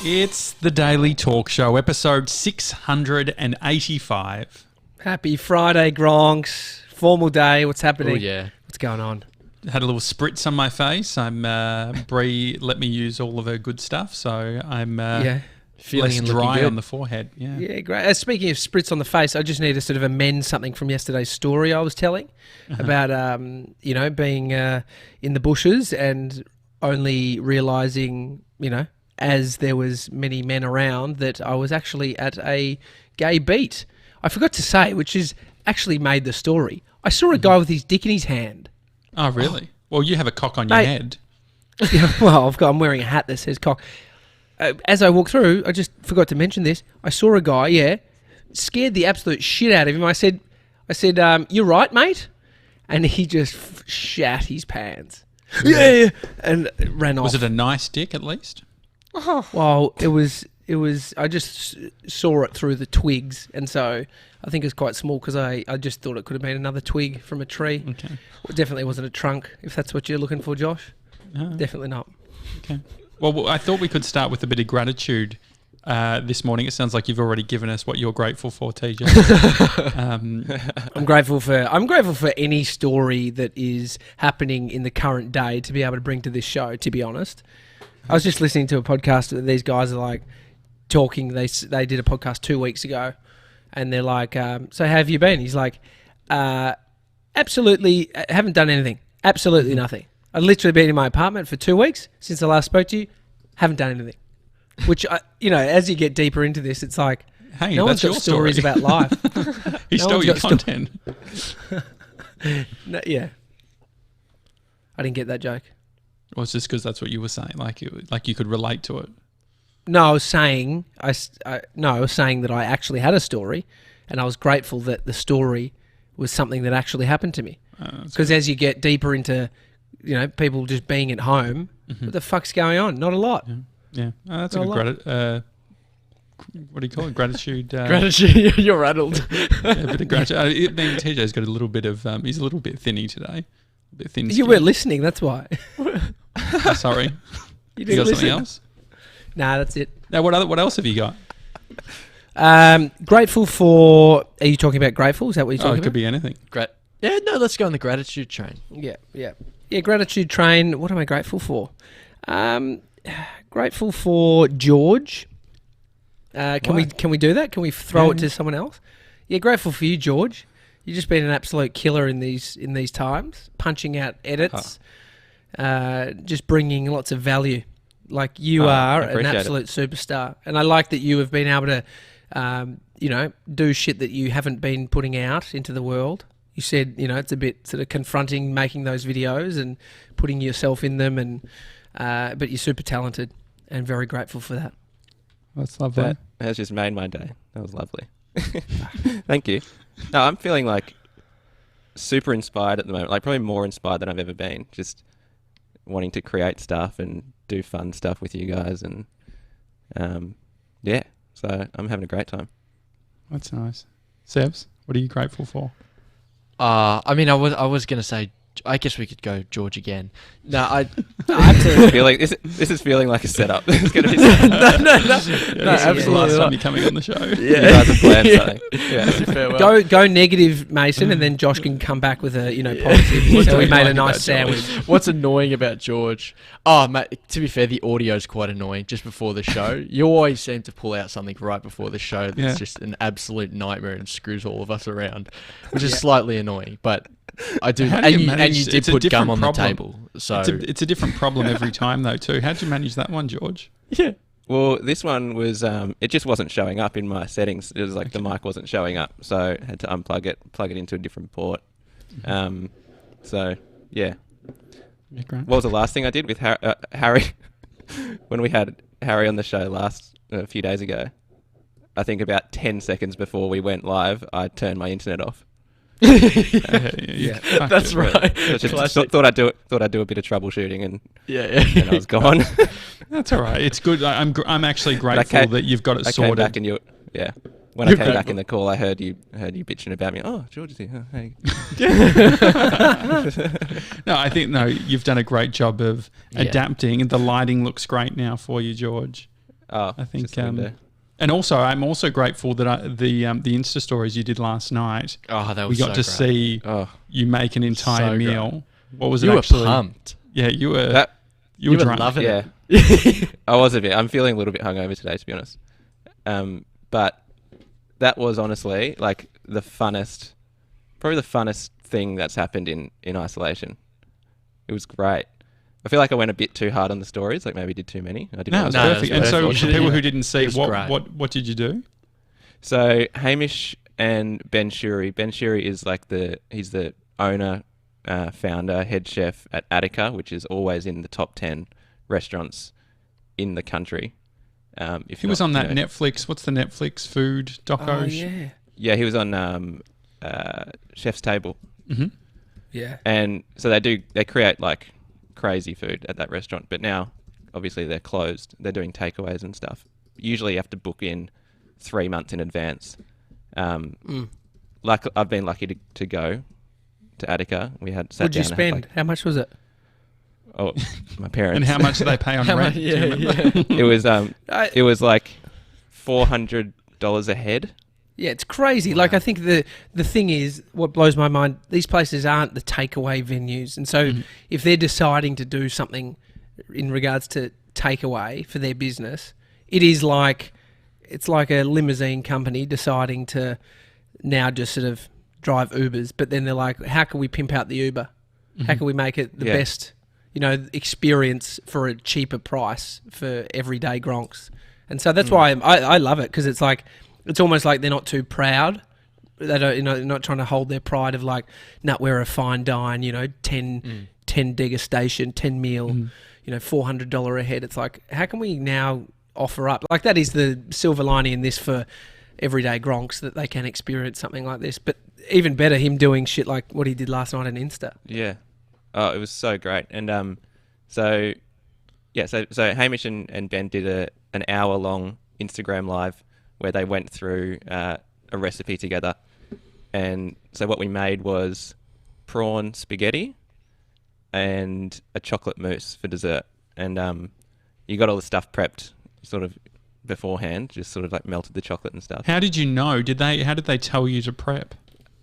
It's the Daily Talk Show, episode 685. Happy Friday, Gronks. Formal day. What's happening? Oh, yeah. What's going on? Had a little spritz on my face. Bree let me use all of her good stuff, so I'm Feeling less and dry looking good. on the forehead. Yeah, Great. Speaking of spritz on the face, I just need to sort of amend something from yesterday's story I was telling about, being in the bushes and only realising, as there was many men around, that I was actually at a gay beat. I forgot to say, which is actually made the story. I saw a guy with his dick in his hand. Oh, really? Well, you have a cock on your head. Yeah, well, I'm wearing a hat that says cock. As I walked through, I just forgot to mention this. I saw a guy, scared the absolute shit out of him. I said, "You're right, mate," and he just shat his pants. Yeah, and ran off. Was it a nice dick at least? Well, it was. I just saw it through the twigs, and so I think it was quite small because I just thought it could have been another twig from a tree. Okay. Well, it definitely wasn't a trunk, if that's what you're looking for, Josh. No. Definitely not. Okay. Well, I thought we could start with a bit of gratitude this morning. It sounds like you've already given us what you're grateful for, TJ. I'm grateful for any story that is happening in the current day to be able to bring to this show, to be honest. I was just listening to a podcast that these guys are like talking. They did a podcast 2 weeks ago, and they're like, so how have you been? He's like, absolutely, haven't done anything. Absolutely nothing. I've literally been in my apartment for 2 weeks since I last spoke to you. Haven't done anything. Which, as you get deeper into this, it's like, hey, no one's that's got your stories story. about life. He stole your content. No, yeah. I didn't get that joke. Or it's just because that's what you were saying, like you could relate to it. No, I was saying that I actually had a story, and I was grateful that the story was something that actually happened to me. Because as you get deeper into, people just being at home, what the fuck's going on? Not a lot. Yeah. Oh, that's a good what do you call it? Gratitude. Gratitude. You're rattled. A bit of gratitude. TJ's got a little bit of. He's a little bit thinny today. A bit thin. You weren't listening. That's why. Oh, sorry. You got listen. something else? Nah, that's it. Now, what else have you got? Grateful for. Are you talking about grateful? Is that what you're talking about? It could be anything. Let's go on the gratitude train. Yeah. Gratitude train. What am I grateful for? Grateful for George. Can we do that? Can we throw it to someone else? Yeah, grateful for you, George. You've just been an absolute killer in these times, punching out edits, just bringing lots of value. Like you are an absolute superstar, and I like that you have been able to, do shit that you haven't been putting out into the world. You said, it's a bit sort of confronting making those videos and putting yourself in them, and but you're super talented and very grateful for that. That's lovely. That has just made my day. That was lovely. Thank you. No, I'm feeling like super inspired at the moment, like probably more inspired than I've ever been. Just wanting to create stuff and do fun stuff with you guys, and so I'm having a great time. That's nice. Sebs, what are you grateful for? I was going to say, I guess we could go George again. No, I feel like this is feeling like a setup. It's going to be no, Absolutely. The last time you're coming on the show. You guys have planned something. Yeah. Go negative, Mason, and then Josh can come back with a positive. So we made a nice sandwich. What's annoying about George? Oh, mate, to be fair, the audio's quite annoying just before the show. You always seem to pull out something right before the show that's just an absolute nightmare and screws all of us around, which is slightly annoying, but I do. And you did put gum on the table. So it's a different problem every time though too. How'd you manage that one, George? Yeah. Well, this one was, it just wasn't showing up in my settings. It was like the mic wasn't showing up, so I had to unplug it, plug it into a different port. So, yeah. Great. What was the last thing I did with Harry? When we had Harry on the show a few days ago, I think about 10 seconds before we went live, I turned my internet off. That's right. Thought I'd do it. Thought I'd do a bit of troubleshooting, and and I was gone. That's all right. It's good. I'm actually grateful that you've got it sorted. I came back and when I came back in the call, I heard you bitching about me. Oh, George is here. Oh, hey. No, I think you've done a great job of adapting, and the lighting looks great now for you, George. Oh, I think. just the window. And also, I'm also grateful that the Insta stories you did last night. Oh, that We was got to see you make an entire So meal. great. What was You it were actually? pumped. Yeah, you were. You were drunk. loving Yeah. it. I was a bit. I'm feeling a little bit hungover today, to be honest. But that was honestly like probably the funnest thing that's happened in isolation. It was great. I feel like I went a bit too hard on the stories, like maybe did too many. I didn't. No, it was No, it perfect. was And so, perfect. for people who didn't see, It was great. what did you do? So Hamish and Ben Shuri. Ben Shuri is like he's the owner, founder, head chef at Attica, which is always in the top 10 restaurants in the country. He was on that Netflix. What's the Netflix food doco? Oh, yeah. Yeah, he was on Chef's Table. Mm-hmm. Yeah. And so they create like crazy food at that restaurant. But now, obviously, they're closed. They're doing takeaways and stuff. Usually, you have to book in 3 months in advance. Like I've been lucky to go to Attica. We had sat What'd you down and had, spend? How much was it? Oh, my parents. And how much do they pay on rent? Do you remember? It was like $400 a head. Yeah, it's crazy. Like, I think the thing is, what blows my mind, these places aren't the takeaway venues. And so if they're deciding to do something in regards to takeaway for their business, it's like a limousine company deciding to now just sort of drive Ubers. But then they're like, how can we pimp out the Uber? How can we make it the best, experience for a cheaper price for everyday Gronks? And so that's why I love it, because it's like, it's almost like they're not too proud. They don't, they're not trying to hold their pride of like, nah, we're a fine dine, 10 degustation, 10 meal, $400 a head. It's like, how can we now offer up? Like, that is the silver lining in this for everyday Gronks, that they can experience something like this. But even better, him doing shit like what he did last night on Insta. Yeah. Oh, it was so great. And so Hamish and Ben did an hour-long Instagram live where they went through a recipe together. And so what we made was prawn spaghetti and a chocolate mousse for dessert. And you got all the stuff prepped sort of beforehand, just sort of like melted the chocolate and stuff. How did you know? How did they tell you to prep?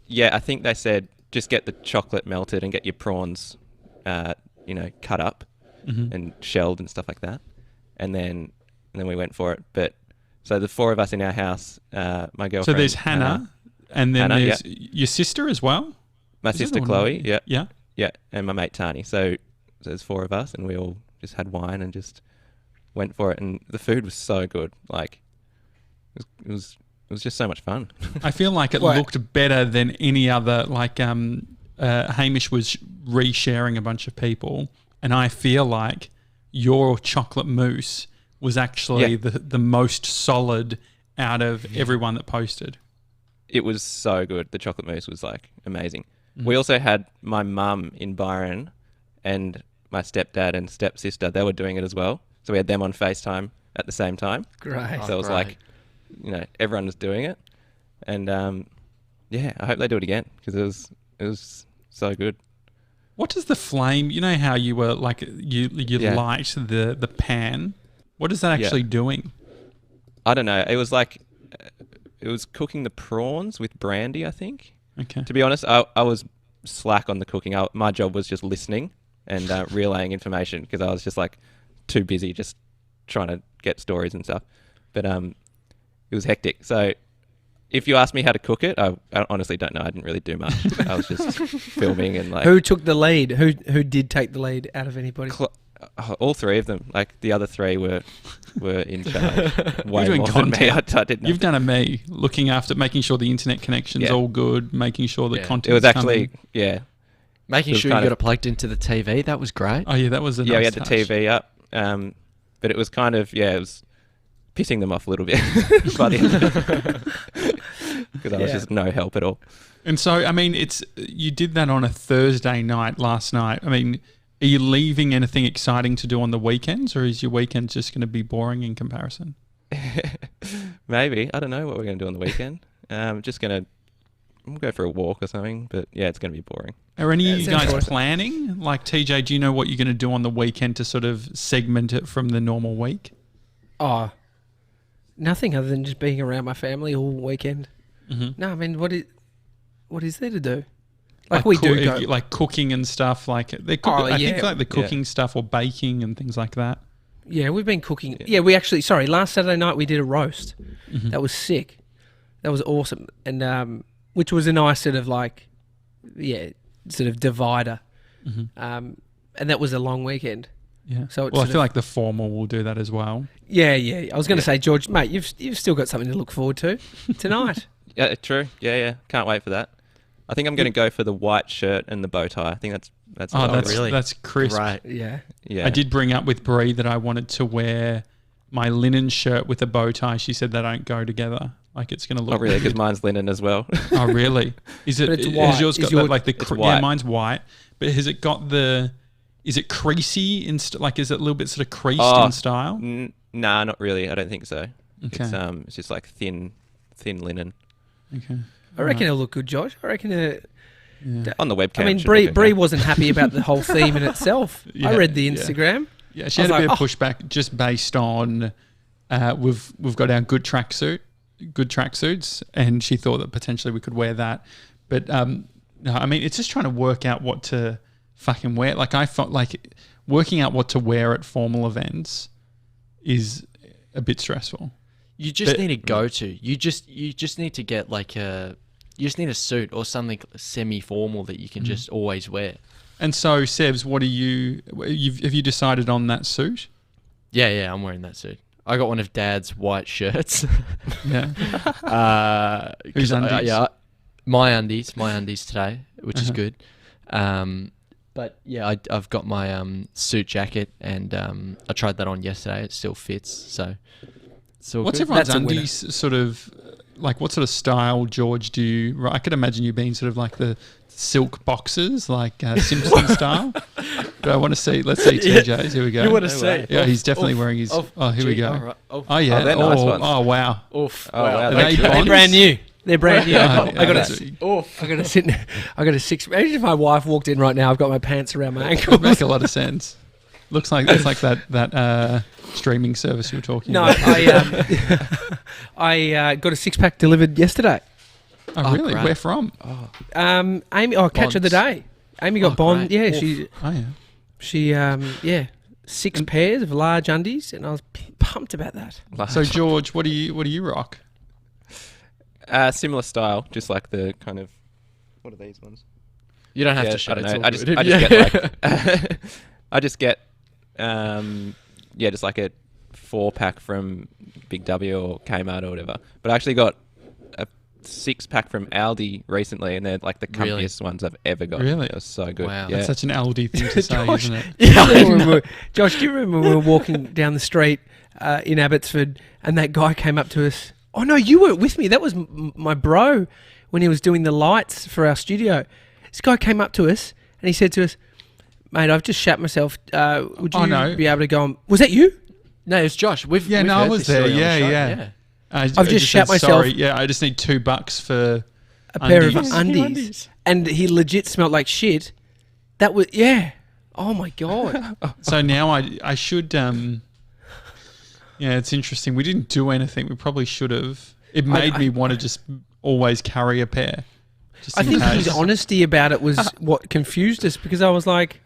Yeah, I think they said just get the chocolate melted and get your prawns, cut up and shelled and stuff like that. And then we went for it. But so the four of us in our house, my girlfriend. So there's Hannah, and then Hannah, there's your sister as well. My sister Chloe, yeah, and my mate Tani. So there's four of us, and we all just had wine and just went for it. And the food was so good. Like it was just so much fun. I feel like it looked better than any other. Like Hamish was resharing a bunch of people, and I feel like your chocolate mousse was actually the most solid out of everyone that posted. It was so good. The chocolate mousse was like amazing. We also had my mum in Byron and my stepdad and stepsister. They were doing it as well. So we had them on FaceTime at the same time. Great. So it was like, everyone was doing it. And I hope they do it again, because it was so good. What does the flame, how you were like, you light the pan, what is that actually doing? I don't know. It was like, it was cooking the prawns with brandy, I think. Okay. To be honest, I was slack on the cooking. My job was just listening and relaying information, because I was just like too busy just trying to get stories and stuff. But it was hectic. So if you ask me how to cook it, I honestly don't know. I didn't really do much. I was just filming and like. Who took the lead? Who did take the lead out of anybody? All three of them. Like the other three were in charge. Way doing more than me. content. I did nothing. You've done a me looking after, making sure the internet connection's all good, making sure the content. It was actually making sure you got it plugged into the TV. That was great. Oh yeah, that was a nice we had touch. the TV up, but it was kind of it was pissing them off a little bit by the end, because I was just no help at all. And so, I mean, you did that on a Thursday night last night. I mean, are you leaving anything exciting to do on the weekends, or is your weekend just going to be boring in comparison? Maybe. I don't know what we're going to do on the weekend. Just going to go for a walk or something, but it's going to be boring. Are any of you guys planning? Like, TJ, do you know what you're going to do on the weekend to sort of segment it from the normal week? Oh, Nothing other than just being around my family all weekend. Mm-hmm. No, I mean, what is there to do? Like we do go like cooking and stuff. Like I think like the cooking stuff or baking and things like that. Yeah, we've been cooking. Yeah, we actually. Sorry, last Saturday night we did a roast. Mm-hmm. That was sick. That was awesome, and which was a nice sort of like, sort of divider. Mm-hmm. And that was a long weekend. Yeah. So I feel like the formal will do that as well. Yeah. I was going to say, George, mate, you've still got something to look forward to tonight. Yeah, true. Yeah. Can't wait for that. I think I'm going to go for the white shirt and the bow tie. I think that's really that's crisp. Right. Yeah. I did bring up with Bree that I wanted to wear my linen shirt with a bow tie. She said they don't go together. Like it's going to look. Not really, because mine's linen as well. Oh, really? Is it? But it's Has white. yours got like the? It's white. Yeah, mine's white. But has it got the? Is it creasy like? Is it a little bit sort of creased in style? Nah, not really. I don't think so. Okay. It's just like thin linen. Okay. I reckon it'll look good, Josh. I reckon On the webcam. I mean, it should look Bree okay. wasn't happy about the whole theme in itself. Yeah, I read the Instagram. Yeah, she had a bit of pushback just based on we've got our good tracksuits, and she thought that potentially we could wear that. But no, I mean, it's just trying to work out what to fucking wear. Like I felt like working out what to wear at formal events is a bit stressful. You just need a go-to. You just need to get like you just need a suit or something semi-formal that you can just always wear. And so, Sebs, what have you decided on that suit? Yeah, I'm wearing that suit. I got one of Dad's white shirts. Yeah. Whose undies? my undies today, which is good. But yeah, I've got my suit jacket, and I tried that on yesterday. It still fits, so it's all What's good. everyone's That's a winner. undies sort of like? What sort of style, George? I could imagine you being sort of like the silk boxers, like Simpson style. But I want to see. Let's see TJ's. Here we go. You want to see? Yeah, he's definitely wearing his. Here we go. Right. Oh yeah. they're nice ones. Oh wow. Oof. Oh, wow. Are they They're Bonds? brand new. They're brand new. I got that's- to sit. I got a six. Imagine if my wife walked in right now. I've got my pants around my It would ankles. make a lot of sense. Looks like it's like that streaming service you were talking No, about. I got a 6-pack delivered yesterday. Oh really? great. Where from? Amy, catch of the day. Amy got Bond. great. Yeah, Oh yeah. she 6 pairs of large undies, and I was pumped about that. So George, what do you rock? Similar style, just like the kind of. What are these ones? You don't have Yeah, to show I don't it. know. I just get like. I just get, just like a 4-pack from Big W or Kmart or whatever. But I actually got a 6-pack from Aldi recently, and they're like the Really? comfiest ones I've ever got. Really? It was so good. Wow. Yeah. That's such an Aldi thing to say, Josh. isn't it? Josh, do you remember when we were walking down the street in Abbotsford, and that guy came up to us? Oh no, you weren't with me. That was my bro when he was doing the lights for our studio. This guy came up to us and he said to us, "Mate, I've just shat myself. Would you be able to go on?" Was that you? No, it's Josh. We've I heard was this there. story on the Yeah, show. yeah. I've just said, shat myself. Sorry. Yeah, I just need $2 for A pair of Undies. undies. And he legit smelled like shit. That was, oh my God. So now I should. Yeah, it's interesting. We didn't do anything. We probably should have. It made me want to just always carry a pair. Just I in think case. his honesty about it was what confused us, because I was like,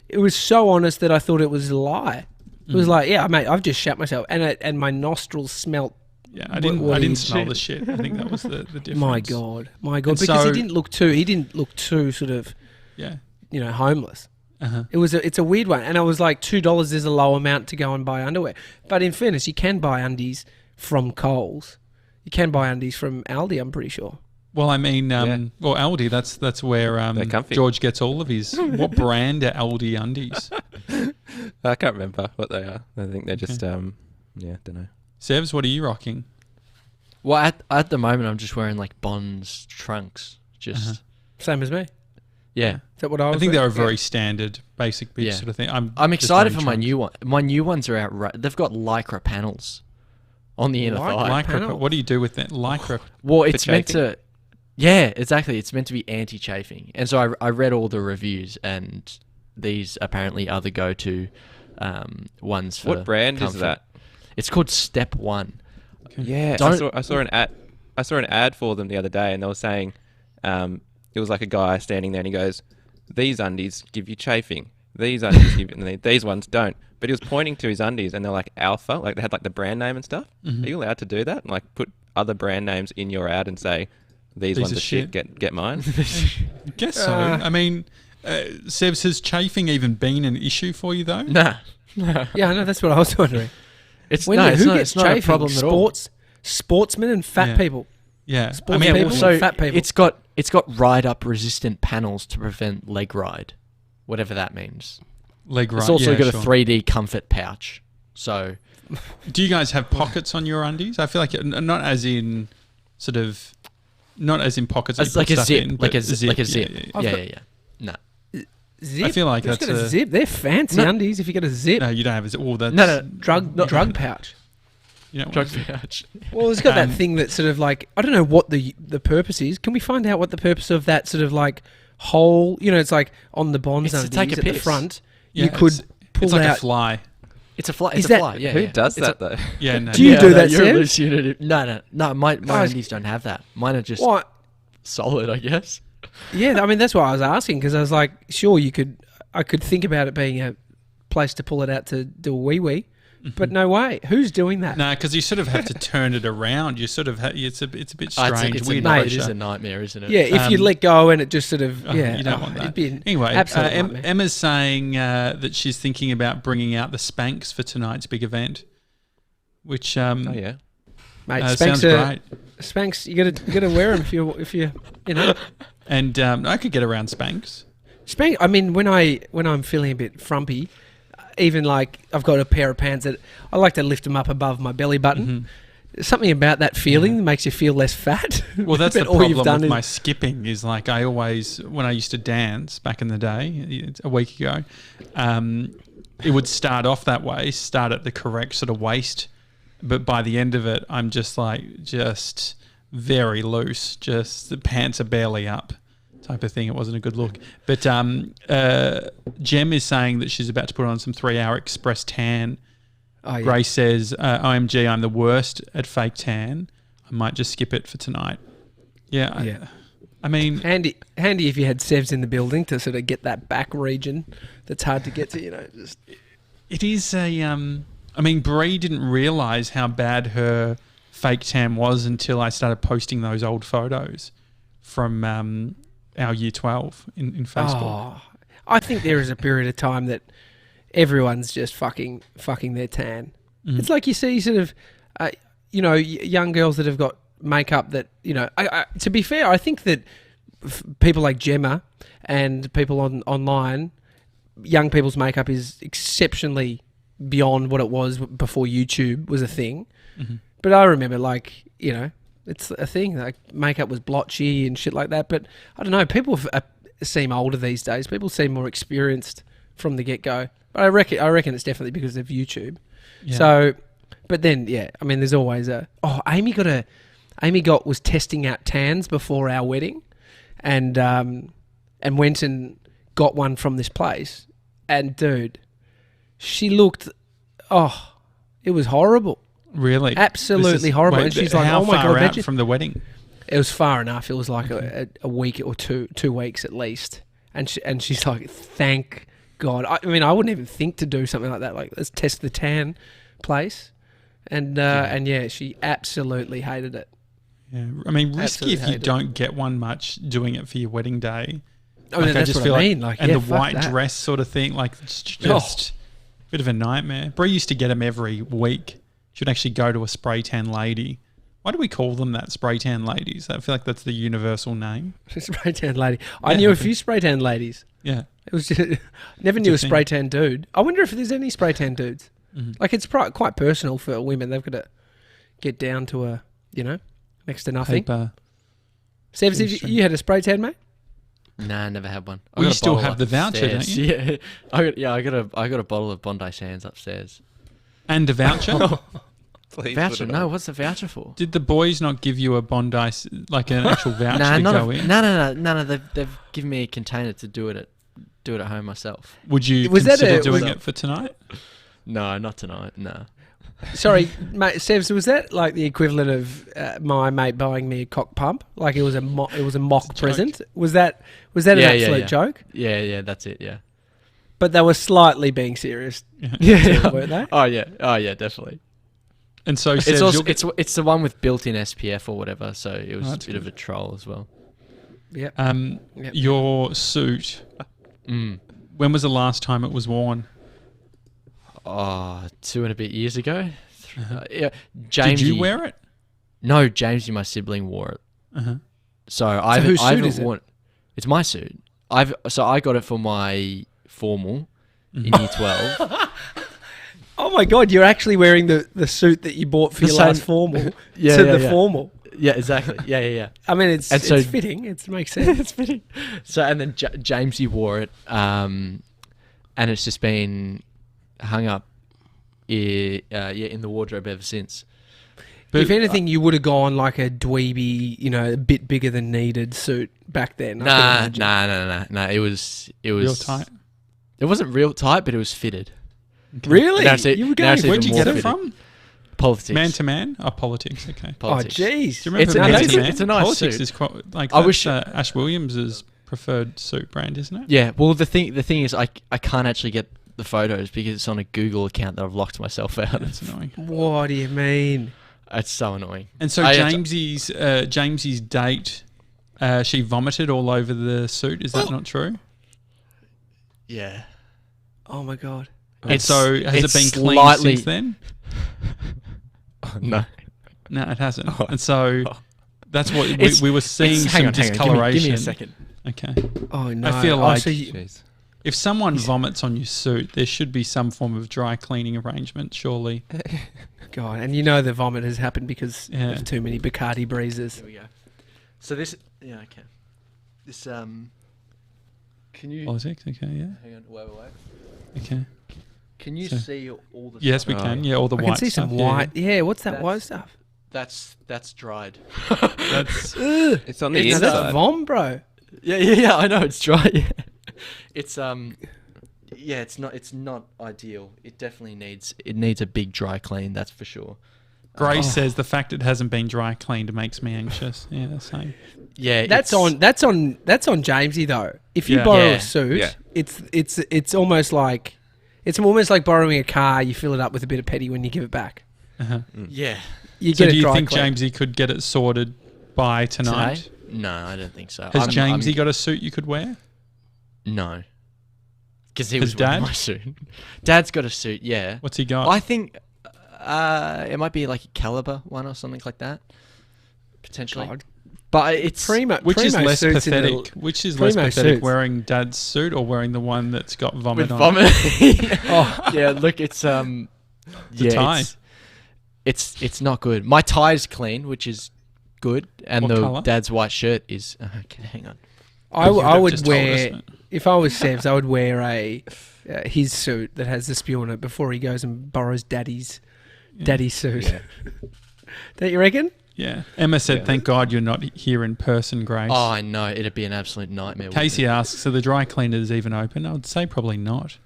it was so honest that I thought it was a lie. It was like, yeah, mate, I've just shat myself, and my nostrils smelt. Yeah, I didn't smell the shit. I think that was the difference. My God, And because so- he didn't look too sort of, Yeah. homeless. Uh-huh. It's a weird one, and I was like, $2 is a low amount to go and buy underwear. But in fairness, you can buy undies from Coles. You can buy undies from Aldi, I'm pretty sure. Well, I mean, Aldi. That's where They're comfy. George gets all of his. What brand are Aldi undies? I can't remember what they are. I think they're just, don't know. Sevs, what are you rocking? Well, at the moment, I'm just wearing like Bonds trunks. Just Same as me. Is yeah. that what I was I think they're a wearing? very standard, basic bitch Yeah. sort of thing. I'm just excited wearing for my trunks. new one. My new ones are out. They've got Lycra panels on the inner thigh. Lycra. panel. What do you do with that? Lycra. Well, it's meant chafing? to. Yeah, exactly. It's meant to be anti-chafing, and so I read all the reviews, and these apparently are the go-to ones for. What brand comfort. is that? It's called Step One. Yeah, I saw an ad. I saw an ad for them the other day, and they were saying, it was like a guy standing there, and he goes, "These undies give you chafing. These undies give you, and these ones don't." But he was pointing to his undies, and they're like Alpha, like they had like the brand name and stuff. Mm-hmm. Are you allowed to do that? And, like put other brand names in your ad and say, "These ones are shit. Get mine." I guess so. I mean, Sebs, has chafing even been an issue for you though? Nah. Yeah, I know. That's what I was wondering. It's not a problem at all. Sportsmen and fat people. Yeah, Sports people and fat people. It's got ride-up resistant panels to prevent leg ride, whatever that means. Leg ride. It's also got a 3D comfort pouch. So, do you guys have pockets on your undies? I feel like not as in pockets. It's like a zip, like a zip. Yeah. No. Zip. I feel like that's a zip. They're fancy undies. If you get a zip. No, you don't have a zip. Oh, that's drug pouch. You don't drug pouch. Well, it's got that thing that sort of like, I don't know what the purpose is. Can we find out what the purpose of that sort of like hole? You know, it's like on the Bonds undies to take a at the piss. front. Yeah, you could pull it's like out a fly. It's a fly. Is It's that- a fly. Yeah. Who does that though? Yeah, no. Do you do that, You're Seb? hallucinating. No. My undies don't have that. Mine are just What? solid, I guess. Yeah, I mean that's why I was asking, because I was like, sure, I could think about it being a place to pull it out to do a wee, but no way. Who's doing that? No, because you sort of have to turn it around. You sort of it's a bit strange. It's weird. it is a nightmare, isn't it? Yeah, if you let go and it just sort of you don't want that. it'd be an Anyway, absolute nightmare. Emma's saying that she's thinking about bringing out the Spanx for tonight's big event, which Oh yeah. Mate, sounds great. Spanx, you gotta wear them if you know. And I could get around Spanx. Spanx. I mean, when I'm feeling a bit frumpy, even like I've got a pair of pants that I like to lift them up above my belly button. Mm-hmm. Something about that feeling makes you feel less fat. Well, that's But the all you've problem done with is- my skipping is like I always, when I used to dance back in the day, a week ago, it would start off that way, start at the correct sort of waist, but by the end of it, I'm just very loose, just the pants are barely up type of thing. It wasn't a good look. But Jem is saying that she's about to put on some 3-hour express tan. Oh, yeah. Grace says, OMG, I'm the worst at fake tan. I might just skip it for tonight. Yeah. I mean... Handy if you had Sevs in the building to sort of get that back region that's hard to get to, you know. Just. It is a... I mean, Bree didn't realise how bad her fake tan was until I started posting those old photos from our year 12 in Facebook. Oh, I think there is a period of time that everyone's just fucking their tan. It's like you see sort of, young girls that have got makeup that, to be fair, I think that people like Gemma and people online, young people's makeup is exceptionally beyond what it was before YouTube was a thing. Mm-hmm. But I remember it's a thing. Like makeup was blotchy and shit like that. But I don't know. People seem older these days. People seem more experienced from the get go. But I reckon it's definitely because of YouTube. Yeah. So, but then I mean, there's always Amy was testing out tans before our wedding, and went and got one from this place. And dude, she looked. Oh, it was horrible. Really? Absolutely horrible. And she's like, how "Oh my far god!" out from the wedding? It was far enough. It was like a week or 2 weeks at least. And she's like, "Thank God." I mean, I wouldn't even think to do something like that. Like, let's test the tan place. And she absolutely hated it. Yeah, I mean, risky Absolutely if you don't get one much doing it for your wedding day. I mean, that's what I mean. And the white dress sort of thing, like it's just a bit of a nightmare. Brie used to get them every week. She'd actually go to a spray tan lady. Why do we call them that, spray tan ladies? I feel like that's the universal name. Spray tan lady. I knew a few spray tan ladies. Yeah. It was just, never knew a spray tan dude. I wonder if there's any spray tan dudes. Mm-hmm. Like, it's quite personal for women. They've got to get down to next to nothing. Sevs, you had a spray tan, mate? Nah, never had one. Well, you still have the voucher, don't you? Yeah, I got a bottle of Bondi Sands upstairs. And a voucher? Please voucher? No, what's the voucher for? Did the boys not give you a Bondi, like an actual voucher to go in? No. They've given me a container to do it at home myself. Would you consider doing it for tonight? No, not tonight. No. Sorry, mate, Sevs, was that like the equivalent of my mate buying me a cock pump? Like it was a mock present? Was that an absolute joke? Yeah, that's it, yeah. But they were slightly being serious, Yeah. weren't they? Oh yeah, definitely. And so It's also it's the one with built-in SPF or whatever, so it was a bit of a troll as well. Yep. Your suit. When was the last time it was worn? 2 and a bit years ago. Yeah, Did you wear it? No, Jamesy, my sibling, wore it. So I whose suit haven't is it? worn. It's my suit. I got it for my formal in year 12. Oh my God, you're actually wearing the suit that you bought for your last formal Yeah. formal. Yeah, exactly. Yeah. I mean, it's so- fitting. It makes sense. It's fitting. So and then Jamesy wore it, and it's just been hung up, in the wardrobe ever since. But, if anything, you would have gone like a dweeby, a bit bigger than needed suit back then. Nah. It was real tight. It wasn't real tight, but it was fitted. Okay. Really? Now it's- You were now it's going? Where'd you even get more it fitted. from? Politics. Man to man? Oh, politics. Okay. Politics. Oh, jeez. Do you remember It's a- Man it's to a- Man? it's a nice Politics suit. is quite like I that's, wish- Ash Williams' preferred suit brand, isn't it? Yeah. Well, the thing is, I can't actually get the photos because it's on a Google account that I've locked myself out. That's annoying. What do you mean? It's so annoying. And so Jamesy's date, she vomited all over the suit. Is that not true? Yeah. Oh my God. And so has it it's been clean slightly- since then? No. No, it hasn't. And so that's what we were seeing Hang some on. discoloration. Give me a second. Okay. Oh no. I feel like so Jeez. if someone vomits on your suit, there should be some form of dry cleaning arrangement, surely. God, and the vomit has happened because of too many Bacardi breezes. There we go. So this, yeah, okay. This, can you Politics, okay, yeah. hang on? Wait. Okay. Can you So- see all the? Yes, stuff? we can. Yeah, all the I white can see stuff. some yeah, white. Yeah, what's that That's- white stuff? That's dried. That's Ugh. It's on the No, inside. that's vom, bro. Yeah. I know it's dry. Yeah. It's yeah, it's not ideal. It definitely needs a big dry clean. That's for sure. Grace says the fact it hasn't been dry cleaned makes me anxious. Yeah, same. Yeah, That's on Jamesy though. If you Yeah. borrow Yeah. a suit, Yeah. it's almost like borrowing a car. You fill it up with a bit of petty when you give it back. Uh-huh. Yeah. You So get do it you dry think clean. Jamesy could get it sorted by tonight? Today? No, I don't think so. Has Jamesy got a suit you could wear? No. Because he Has was wearing Dad? my suit. Dad's got a suit, yeah. What's he got? I think it might be like a Caliber one or something like that, potentially. God. But it's Primo, Which is Primo less suits in the- pathetic? Which is less Primo pathetic, suits. wearing Dad's suit or wearing the one that's got vomit with on? vomit. Oh. Yeah, look, it's The tie. It's not good. My tie's clean, which is good, and What the colour? Dad's white shirt is. Okay, hang on. I You'd have would just told us, wear mate. if I was Sevs, I would wear a his suit that has the spew on it before he goes and borrows daddy's suit. Yeah. Don't you reckon? Yeah. Emma said, Yeah. "Thank God you're not here in person, Grace." Oh, I know. It'd be an absolute nightmare. wouldn't Casey it? asks, "Are the dry cleaners even open?" I would say probably not.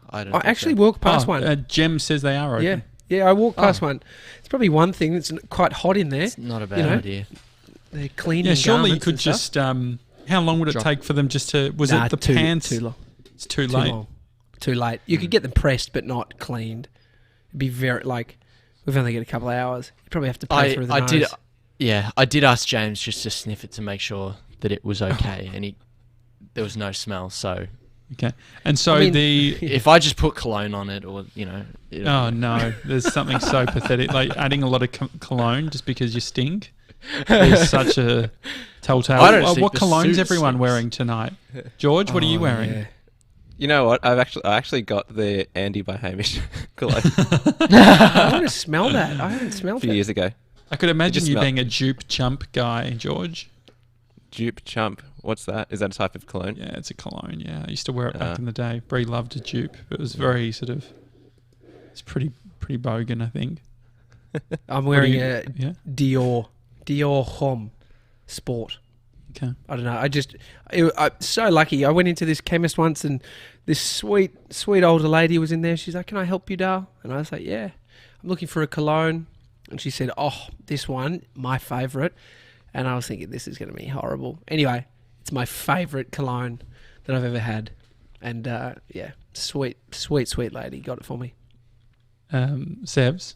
I don't. I think actually so. walked past one. Jem says they are open. Yeah, I walked past one. It's probably one thing that's quite hot in there. It's not a bad You know? idea. They're cleaning. Yeah, surely you garments could and stuff. just. How long would it Drop- take for them just to? Was Nah, it the too, pants? Too long. It's too Too late. long. Too late. You could get them pressed but not cleaned. It'd be very we've only got a couple of hours. You probably have to pay through the I nose. did. Yeah, I did ask James just to sniff it to make sure that it was okay, and there was no smell. So Okay, and so I mean- the. if I just put cologne on it, or Oh no! There's something so pathetic, like adding a lot of cologne just because you stink. Is such a telltale. I don't think What the cologne's suit everyone stinks. wearing tonight? George, what are you Oh, wearing? yeah. You know what? I actually got the Andy by Hamish cologne I want to smell that. I haven't a smelled few it. years ago. I could imagine just you smell- being a dupe chump guy, George. Dupe chump. What's that? Is that a type of cologne? Yeah, it's a cologne. Yeah, I used to wear it back in the day. Bree loved a dupe. It was very sort of. It's pretty bogan, I think. I'm What do wearing you- a yeah. Dior Homme Sport. Okay. I don't know. I'm so lucky. I went into this chemist once and this sweet older lady was in there. She's like, "Can I help you, Dal?" And I was like, "Yeah. I'm looking for a cologne." And she said, "Oh, this one, my favourite." And I was thinking, this is going to be horrible. Anyway, it's my favourite cologne that I've ever had. And yeah, sweet lady got it for me. Sebs,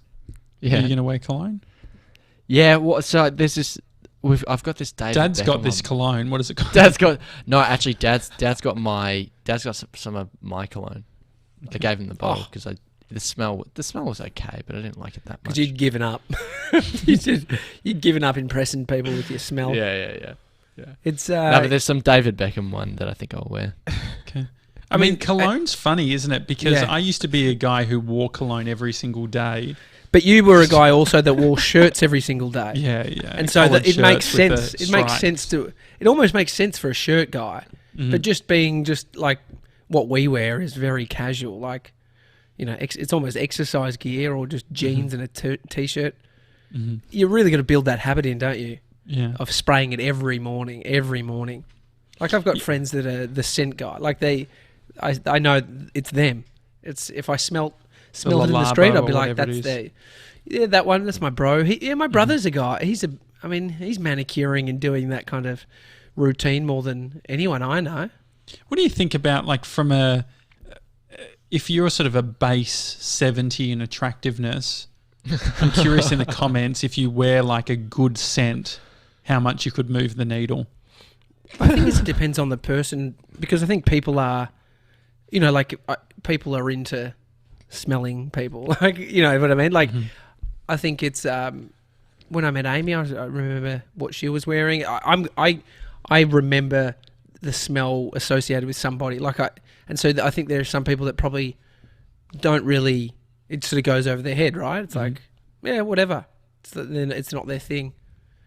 Yeah. are you going to wear cologne? Yeah. What? So there's this. I've got this David Dad's got Beckham this one. cologne. What is it called? Dad's got Dad's got some of my cologne. I gave him the bottle because the smell was okay, but I didn't like it that much. Because you'd given up. You'd given up impressing people with your smell. Yeah. It's No, but there's some David Beckham one that I think I'll wear. Okay. I mean, cologne's funny, isn't it? Because Yeah. I used to be a guy who wore cologne every single day. But you were a guy also that wore shirts every single day. Yeah. And so Collared it makes shirts with sense. the It makes stripes. sense to. It almost makes sense for a shirt guy, but just being just like what we wear is very casual. Like, you know, it's almost exercise gear or just jeans and a t-shirt. Mm-hmm. You really got to build that habit in, don't you? Yeah. Of spraying it every morning. Like I've got friends that are the scent guy. Like I know it's them. It's if I smell it in the street, I'll be like, whatever it that's is. that one. That's my bro. My brother's a guy. He's manicuring and doing that kind of routine more than anyone I know. What do you think about, like, from if you're sort of a base 70 in attractiveness, I'm curious in the comments if you wear like a good scent, how much you could move the needle. I think it depends on the person because I think people are, people are into smelling people. Like, you know what I mean? Like, I think it's when I met Amy, I remember what she was wearing. I remember the smell associated with somebody. I think there are some people that probably don't really. It sort of goes over their head, right? It's like, yeah, whatever. It's not their thing.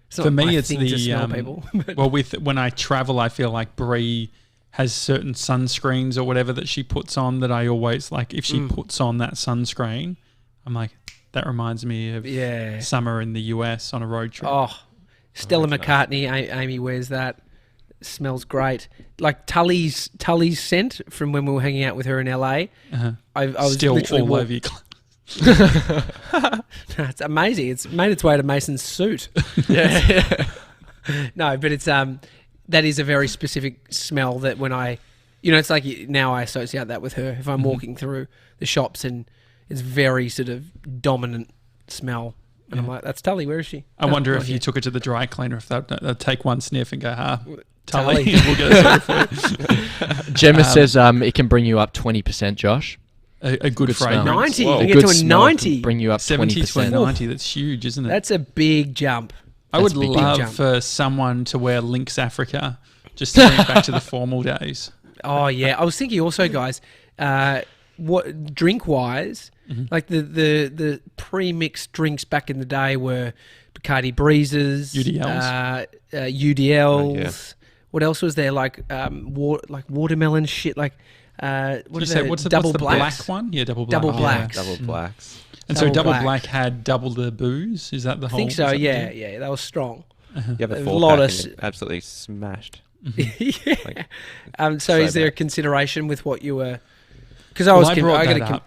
It's not For me, my it's thing to smell people. well, when I travel, I feel like Brie has certain sunscreens or whatever that she puts on that I always like. If she puts on that sunscreen, I'm like, that reminds me of summer in the US on a road trip. Oh, Stella McCartney, Amy wears that. Smells great. Like Tully's scent from when we were hanging out with her in LA. I was still literally all over your clothes. It's amazing. It's made its way to Mason's suit. Yeah. No, but it's that is a very specific smell that when it's like now I associate that with her. If I'm walking through the shops and it's very sort of dominant smell. And I'm like, that's Tully, where is she? I wonder if you you took it to the dry cleaner, if they'd take one sniff and go, Tully. Tully, we'll get a sorry for you. Gemma says it can bring you up 20%, Josh. A good smell. fragrance. 90. Whoa. You A get good to a smell can 90. bring you up 70 to 20%. 90, that's huge, isn't it? That's a big jump. I would that's a big love jump. for someone to wear Lynx Africa, just to bring back to the formal days. Oh yeah, I was thinking also, guys, what drink-wise, like the pre-mixed drinks back in the day were Bacardi Breezes, UDLs. UDLs. Oh, yeah. What else was there? Like watermelon shit. Like What's the double black blacks? one? Yeah, double black. Double Yeah. blacks. Double blacks. And so Double double black. black had double the booze. Is that the I whole? think so. is that the Yeah, deal? yeah, that was strong. You have a There's a four lot pack of and it absolutely smashed. Yeah. Like, So so is there a bad. consideration with what you were? Because Well, I I brought got that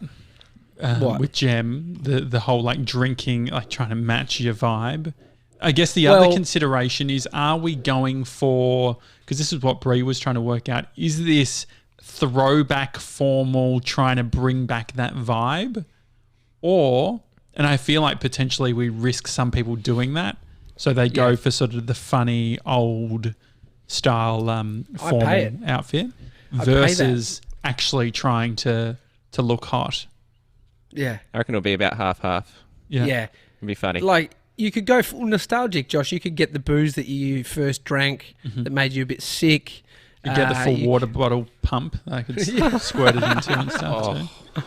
up what? with Jem. The whole like drinking, like trying to match your vibe. I guess the other consideration is: are we going for? Because this is what Brie was trying to work out. Is this throwback formal, trying to bring back that vibe, or? And I feel like potentially we risk some people doing that, so they go for sort of the funny old style formal outfit versus actually trying to look hot. Yeah. I reckon it'll be about half-half. Yeah. It'd be funny. Like, you could go full nostalgic, Josh. You could get the booze that you first drank that made you a bit sick. You get the full water bottle pump that I could squirt it into and stuff too.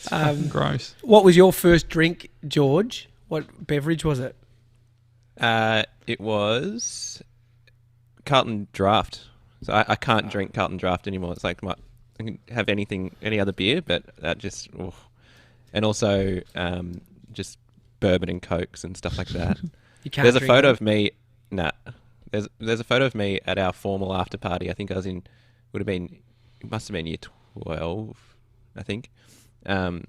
Fucking gross. What was your first drink, George? What beverage was it? It was Carlton Draft. So I can't drink Carlton Draft anymore. It's like I can have any other beer, but that just... Oh. And also just bourbon and cokes and stuff like that. You can't There's a drink photo it. of me... Nah. There's a photo of me at our formal after party. I think it must have been year 12, I think. And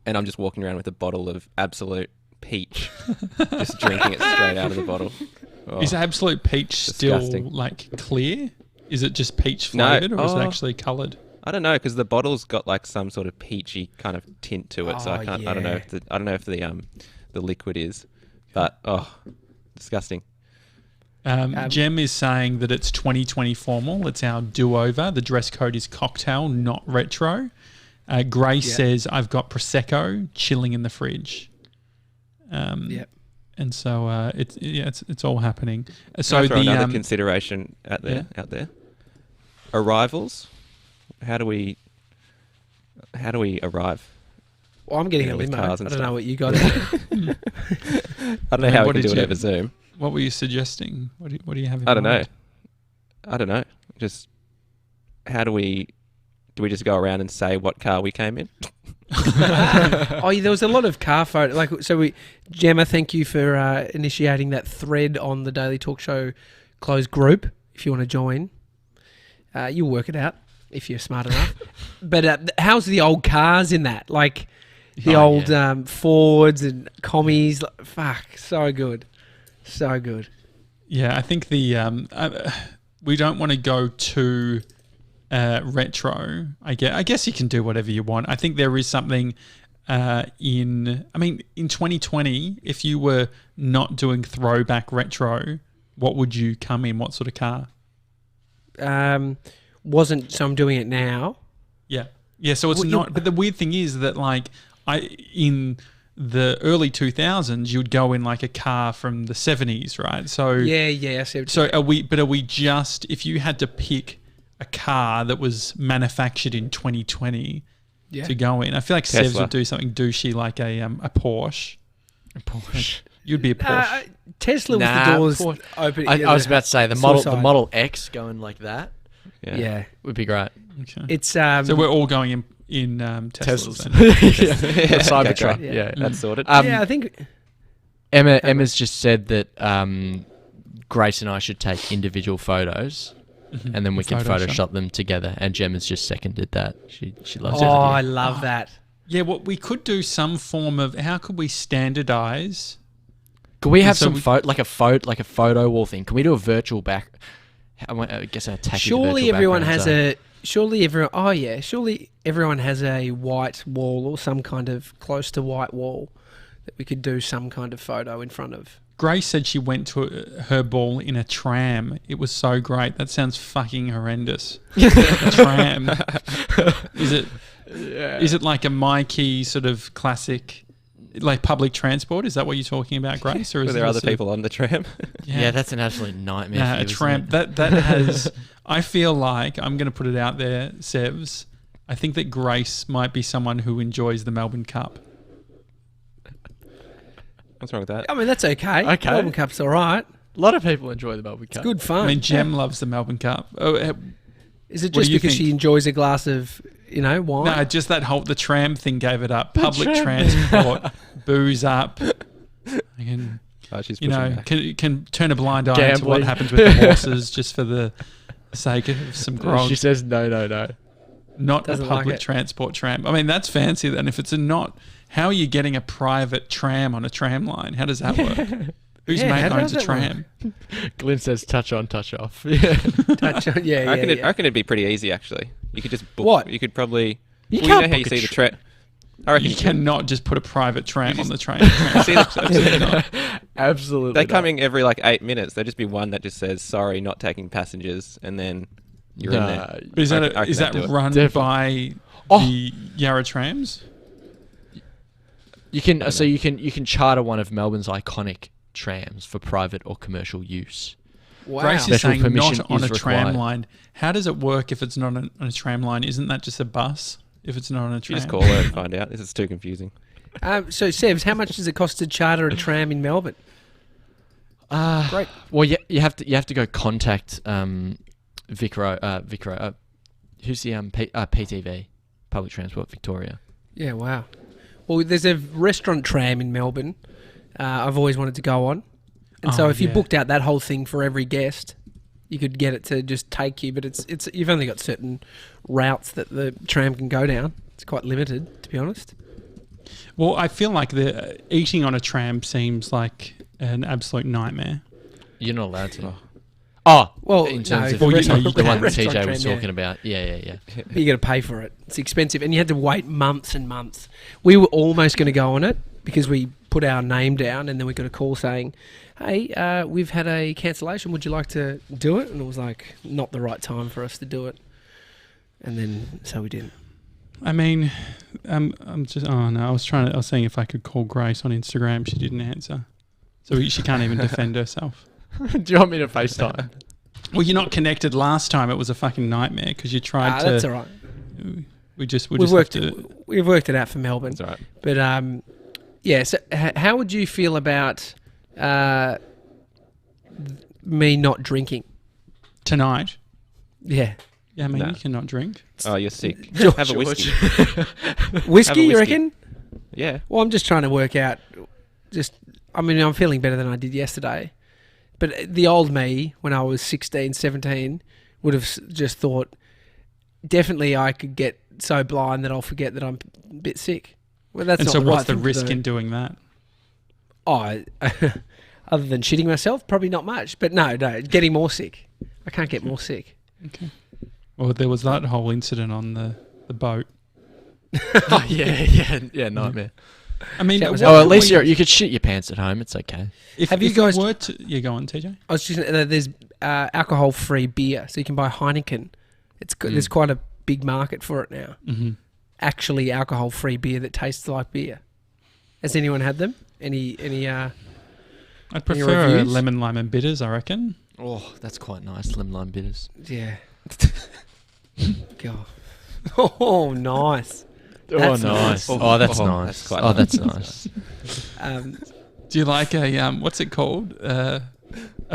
I'm just walking around with a bottle of Absolute Peach, just drinking it straight out of the bottle. Oh, is Absolute Peach disgusting. still like clear? Is it just peach flavored, or is it actually coloured? I don't know, because the bottle's got like some sort of peachy kind of tint to it. So I can't. I don't know if the liquid is, but disgusting. Jem is saying that it's 2020 formal. It's our do-over. The dress code is cocktail, not retro. Grace says, I've got Prosecco chilling in the fridge. And so it's all happening. So another consideration out there. Arrivals. How do we arrive? Well, I'm getting a limo. I don't know what you guys do. I don't know how we can do it over Zoom. What were you suggesting? What do you have in mind? I don't know. Just how do we just go around and say what car we came in? There was a lot of car photo. Gemma, thank you for initiating that thread on the Daily Talk Show closed group. If you want to join, you'll work it out if you're smart enough. But how's the old cars in that? Like the old Fords and commies. Fuck, so good. So good. Yeah, I think we don't want to go too retro. I guess you can do whatever you want. I think there is something in 2020, if you were not doing throwback retro, what would you come in? What sort of car? So I'm doing it now. Yeah. Yeah, so it's not. But the weird thing is that in the early 2000s, you'd go in like a car from the 70s, right? So yeah. I see so are we just, if you had to pick a car that was manufactured in 2020 to go in, I feel like Sevs would do something douchey like a Porsche. A Porsche. You'd be a Porsche. Tesla with the doors open. I was about to say the Model X going like that. Yeah, would be great. Okay. It's so we're all going in Teslas. Cybertruck. Yeah, that's sorted. I think Emma's just said that Grace and I should take individual photos, and then we can Photoshop them together. And Gemma's just seconded that. She loves it. Oh, I love that. Yeah, we could do some form of, how could we standardize? Could we have like a photo wall thing? Can we do a virtual back? I guess I'll tack surely everyone has a. Surely everyone has a white wall or some kind of close to white wall that we could do some kind of photo in front of. Grace said she went to her ball in a tram. It was so great. That sounds fucking horrendous. A tram. Is it like a Mikey sort of classic, like public transport? Is that what you're talking about, Grace? Or is there other people on the tram? Yeah, that's an absolute nightmare. A tram that has. I feel like, I'm going to put it out there, Sevs, I think that Grace might be someone who enjoys the Melbourne Cup. What's wrong with that? I mean, that's okay. Melbourne Cup's all right. A lot of people enjoy the Melbourne Cup. It's good fun. I mean, Jem loves the Melbourne Cup. Is it just because she enjoys a glass of, wine? No, just the tram thing gave it up. Public transport, booze up. She's can turn a blind eye to what happens with the horses just for the sake of some grog. She says no. Not a public transport tram. I mean, that's fancy then. If it's not, how are you getting a private tram on a tram line? How does that work? Whose mate owns a tram? Glenn says touch on, touch off. Touch on, yeah. I reckon it'd be pretty easy, actually. You could just book. What? You could probably. You know how you see the tram. I reckon you cannot just put a private tram on the train. Absolutely. They're coming every 8 minutes. There'd just be one that just says, sorry, not taking passengers, and then you're in there. But is that run by the Yarra trams? You can charter one of Melbourne's iconic trams for private or commercial use. Wow. Grace is saying not on a tram line. How does it work if it's not on a tram line? Isn't that just a bus? If it's not on a tram, you just call her and find out. This is too confusing. So, Sevs, how much does it cost to charter a tram in Melbourne? Great. Well, you have to go contact Vicro. Who's the PTV, Public Transport Victoria? Yeah, wow. Well, there's a restaurant tram in Melbourne. I've always wanted to go on. And so Oh, if you yeah. booked out that whole thing for every guest, you could get it to just take you. But it's you've only got certain routes that the tram can go down. It's quite limited, to be honest. Well, I feel like the eating on a tram seems like an absolute nightmare. You're not allowed to. Oh, Well, in no, terms of the restaurant- the one that restaurant TJ was tram, yeah. talking about. Yeah. But you got to pay for it. It's expensive, and you had to wait months and months. We were almost going to go on it because we put our name down, and then we got a call saying, "Hey, we've had a cancellation. Would you like to do it?" And it was like not the right time for us to do it, and then so we didn't. I mean, I'm just. Oh no, I was seeing if I could call Grace on Instagram. She didn't answer, so she can't even defend herself. Do you want me to FaceTime? Well, you're not connected. Last time it was a fucking nightmare because you tried to. That's all right. We just We've have worked to. we've worked it out for Melbourne. That's all right. But yeah. So how would you feel about me not drinking? Tonight. Yeah, Yeah, I mean, No. you cannot drink. Oh, you're sick. George. Have a whiskey. whiskey. You whiskey. reckon? Yeah. Well, I'm just trying to work out. I'm feeling better than I did yesterday. But the old me, when I was 16, 17, would have just thought, definitely I could get so blind that I'll forget that I'm a bit sick. Well, that's And not so, the what's right the thing to risk do. in doing that? Oh, other than shitting myself, probably not much. But no, getting more sick. I can't get more sick. Okay. Well, there was that whole incident on the boat. Oh, yeah, nightmare. I mean, That was what- Oh, at Well, least you could shit your pants at home. It's okay. if you if guys- were to, yeah, go on, TJ. I was just there's alcohol-free beer, so you can buy Heineken. It's good. Mm. There's quite a big market for it now. Mm-hmm. Actually, alcohol-free beer that tastes like beer. Has anyone had them? Any? I'd Any prefer reviews? lemon, lime, and bitters. I reckon. Oh, that's quite nice. Lemon lime bitters. Yeah. God. Oh, nice. Oh, That's nice. nice. Oh, that's Oh, nice. that's quite Oh, nice. that's nice. Do you like a what's it called? A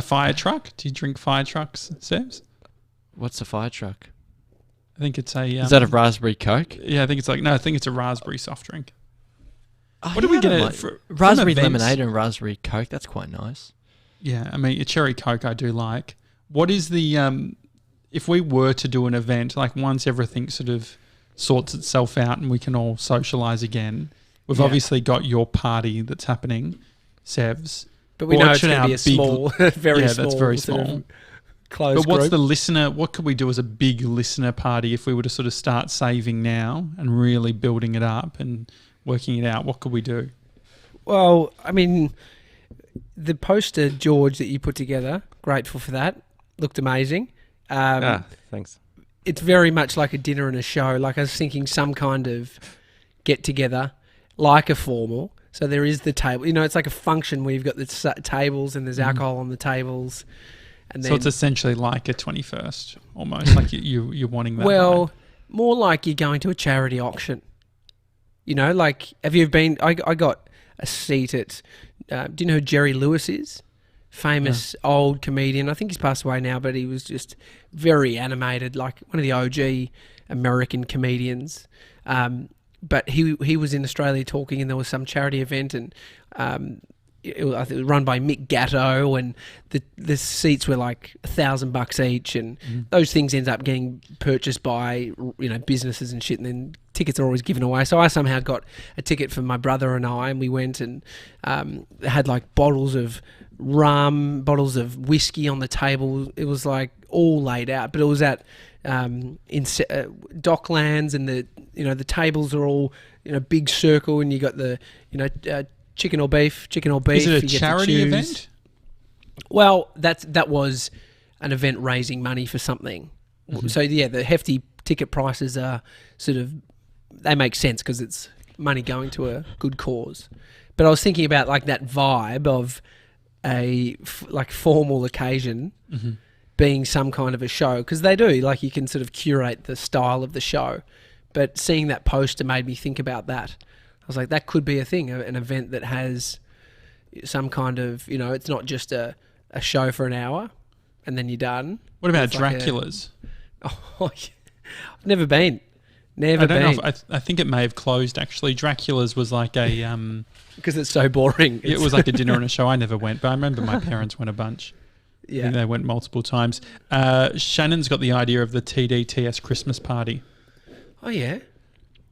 fire truck? Do you drink fire trucks, Sebs? What's a fire truck? I think it's a. Is that a raspberry Coke? Yeah, I think it's I think it's a raspberry soft drink. Oh, What do we yeah, get I it like for? raspberry from events? lemonade and raspberry Coke. That's quite nice. Yeah, I mean a cherry Coke I do like. What is the if we were to do an event like once everything sort of sorts itself out and we can all socialise again? We've Yeah. obviously got your party that's happening, Sevs. But we What know it's should going to our be a small, very yeah, small, that's very sort of small. closed But what's group. the listener? What could we do as a big listener party if we were to sort of start saving now and really building it up and working it out? What could we do? Well, I mean, the poster, George, that you put together, grateful for that. Looked amazing. Thanks. It's very much like a dinner and a show. Like I was thinking some kind of get together, like a formal. So there is the table. You know, it's like a function where you've got the tables and there's alcohol on the tables. And then, So it's essentially like a 21st, almost like you're wanting that. well, more like you're going to a charity auction. You know, like have you been? I got a seat at. Do you know who Jerry Lewis is? Famous old comedian. I think he's passed away now, but he was just very animated, like one of the OG American comedians. But he was in Australia talking, and there was some charity event, and it was run by Mick Gatto, and the seats were like $1,000 each, and those things end up getting purchased by businesses and shit, and then tickets are always given away. So I somehow got a ticket for my brother and I, and we went and had like bottles of rum, bottles of whiskey on the table. It was like all laid out, but it was at Docklands, and the tables are all big circle, and you got the chicken or beef. Is it you a get to charity choose. event? Well, that was an event raising money for something. So yeah, the hefty ticket prices are they make sense because it's money going to a good cause. But I was thinking about like that vibe of a formal occasion being some kind of a show, because they do, like, you can sort of curate the style of the show. But seeing that poster made me think about that. I was like, that could be a thing, an event that has some kind of, it's not just a show for an hour and then you're done. What about It's like Dracula's? Oh, I've never been. Never I don't know. been. I think it may have closed actually. Dracula's was like a Because it's so boring. it was like a dinner and a show. I never went, but I remember my parents went a bunch. I Yeah. think they went multiple times. Shannon's got the idea of the TDTS Christmas party. Oh, yeah.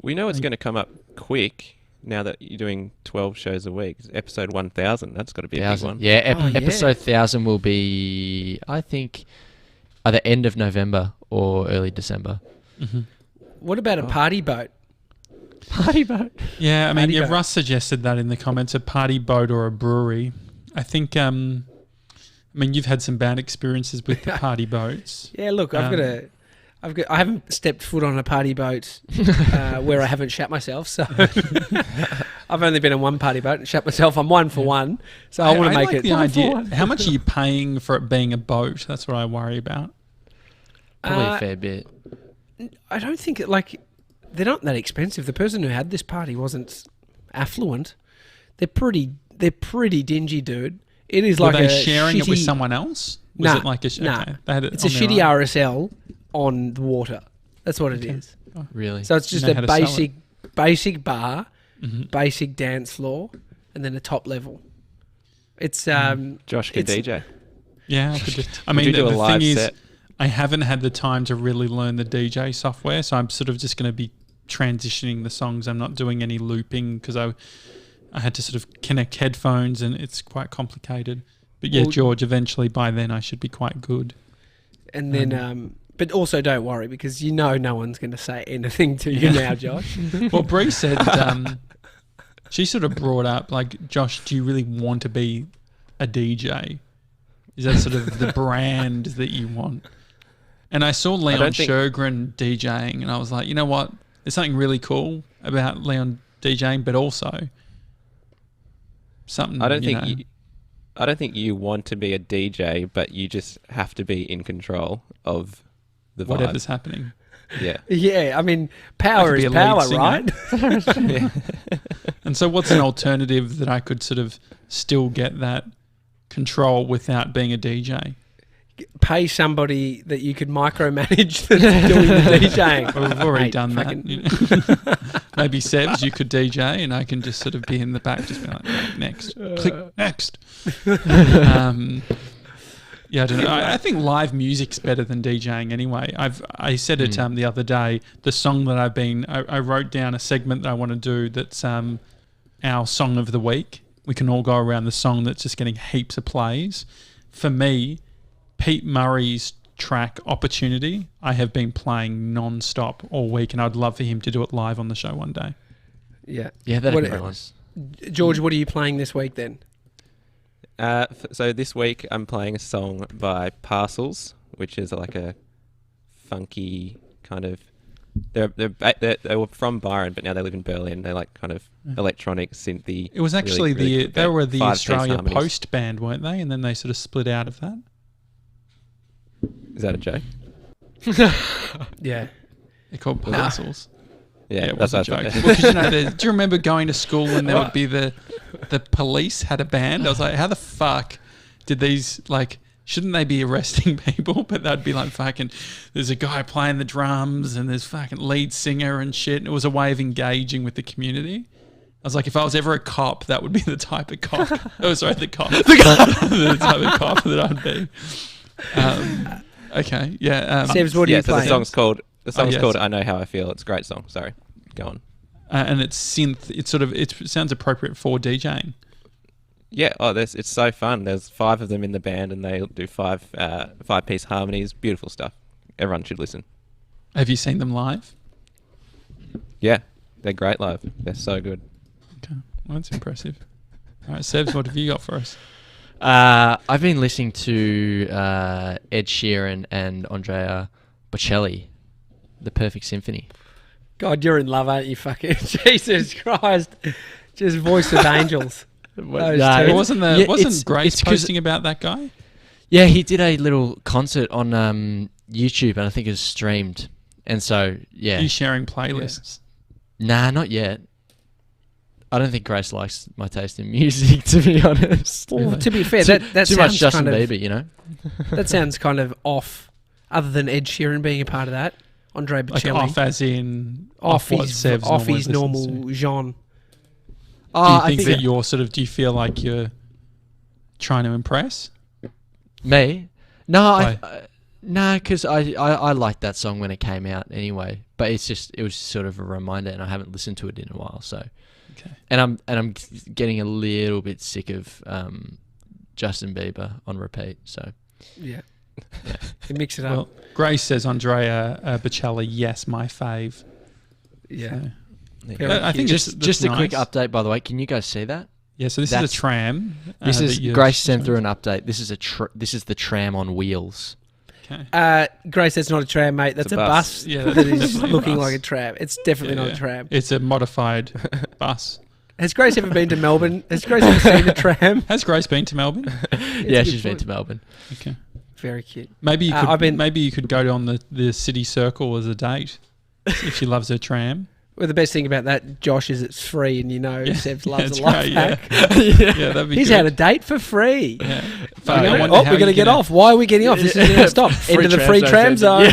We know it's going to come up quick now that you're doing 12 shows a week. Episode 1000, that's got to be a big one. Yeah, Oh, yeah. episode 1000 will be, I think, either end of November or early December. Mm-hmm. What about a party boat? Party boat. Yeah, I mean, Party boat. Russ suggested that in the comments, a party boat or a brewery. I think, I mean, you've had some bad experiences with the party boats. Yeah, look, I haven't stepped foot on a party boat where I haven't shat myself. So I've only been on one party boat and shat myself. I'm 1 for 1. So I want to make like it the 1 for idea. 1. How much are you paying for it being a boat? That's what I worry about. Probably a fair bit. I don't think they're not that expensive. The person who had this party wasn't affluent. They're pretty dingy, dude. It is Were like they a sharing it with shitty- someone else? Was Nah, it like a nah. okay. They had it It's a on their shitty own. RSL on the water. That's what it is. Really? So it's just Know a how to sell basic bar, Mhm. basic dance floor, and then a top level. It's Josh could it's- DJ. Yeah, I could do. I Would mean, you do a the live thing is, set? I haven't had the time to really learn the DJ software, so I'm sort of just going to be transitioning the songs. I'm not doing any looping because I had to sort of connect headphones, and it's quite complicated. But yeah, Well- George, eventually by then I should be quite good. and then but also don't worry because no one's going to say anything to you now, Josh. Well, Bree said she sort of brought up like, Josh, do you really want to be a DJ? Is that sort of the brand that you want? And I saw Leon don't think- Shergren DJing, and I was like, you know what? There's something really cool about Leon DJing, but also something. I don't know. think you want to be a DJ, but you just have to be in control of the vibe. Whatever's happening. Yeah. Yeah, I mean, I power could be is a lead power, singer. right? And so, what's an alternative that I could sort of still get that control without being a DJ? Pay somebody that you could micromanage that's doing the DJing. Well, we've already Mate, done fucking- that. You know. Maybe Sebs, you could DJ, and I can just sort of be in the back, just be like, "Right, next, click, next. Yeah, I don't know. I think live music's better than DJing anyway. I said it the other day. The song that I wrote down a segment that I want to do that's our song of the week. We can all go around the song that's just getting heaps of plays. For me, Pete Murray's track Opportunity, I have been playing non-stop all week, and I'd love for him to do it live on the show one day. Yeah. Yeah, that'd be What- nice. George, what are you playing this week then? So this week I'm playing a song by Parcels, which is like a funky kind of. They were from Byron, but now they live in Berlin. They like kind of electronic synthy. It was actually really they good were the 5-piece Australia harmonies. Post band, weren't they? And then they sort of split out of that. Is that a joke? Yeah. They're called Parcels. Yeah, it that's was a what I joke. thought. Well, 'cause, you know, do you remember going to school when there would be the police had a band? I was like, how the fuck did these, like, shouldn't they be arresting people? But they'd be like, fucking, there's a guy playing the drums and there's fucking lead singer and shit. And it was a way of engaging with the community. I was like, if I was ever a cop, that would be the type of cop. Oh, sorry, the cop. The type of cop that I'd be. Okay, yeah. Sebs, what are you So playing? the song's yes. called I Know How I Feel. It's a great song. Sorry, go on. And it's synth. It sounds appropriate for DJing. Yeah, it's so fun. There's 5 of them in the band, and they do 5-piece harmonies. Beautiful stuff. Everyone should listen. Have you seen them live? Yeah, they're great live. They're so good. Okay, well, that's impressive. All right, Sebs, what have you got for us? I've been listening to Ed Sheeran and Andrea Bocelli, The Perfect Symphony. God, you're in love, aren't you? Fucking Jesus Christ! Just voice of angels. Those two. Wasn't it's Grace 'cause- posting about that guy? Yeah, he did a little concert on YouTube, and I think it was streamed. And so, yeah. Are you sharing playlists? Nah, not yet. I don't think Grace likes my taste in music, to be honest. Well, to be fair, too, that too sounds much Justin kind of, Bieber, you know? that sounds kind of off. Other than Ed Sheeran being a part of that, Andre Like Bocelli. off as in off what his, Sev's off normally his listens normal to. genre. Do you think that you're sort of? Do you feel like you're trying to impress? Me? No, Why? because I liked that song when it came out anyway. But it was sort of a reminder, and I haven't listened to it in a while. So, Okay. and I'm getting a little bit sick of Justin Bieber on repeat. So, Yeah. You mix it Well, up. Grace says Andrea Bocelli. Yes, my fave. Yeah. So, Very I think cute. just a quick nice. update, by the way. Can you guys see that? Yeah, so this is a That's- tram. This is that you're Grace sent through showing. an update. This is this is the tram on wheels. Okay. Grace, that's not a tram, mate. That's a a bus. bus Yeah, that that's is definitely a looking bus. like a tram. It's definitely not a tram. It's a modified bus. Has Grace ever been to Melbourne? Has Grace ever seen a tram? Has Grace been to Melbourne? Yeah, a good she's been point. to Melbourne. Okay. Very cute. Maybe you could. I've been- Maybe you could go on the city circle as a date if she loves her tram. Well, the best thing about that, Josh, is it's free, and Seb loves that's a life right, hack. Yeah, that'd be He's good. had a date for free. Yeah. Oh, Fuck, I wonder we're how going to you get gonna- off. Why are we getting off? This is going to stop. Into the free tram zone.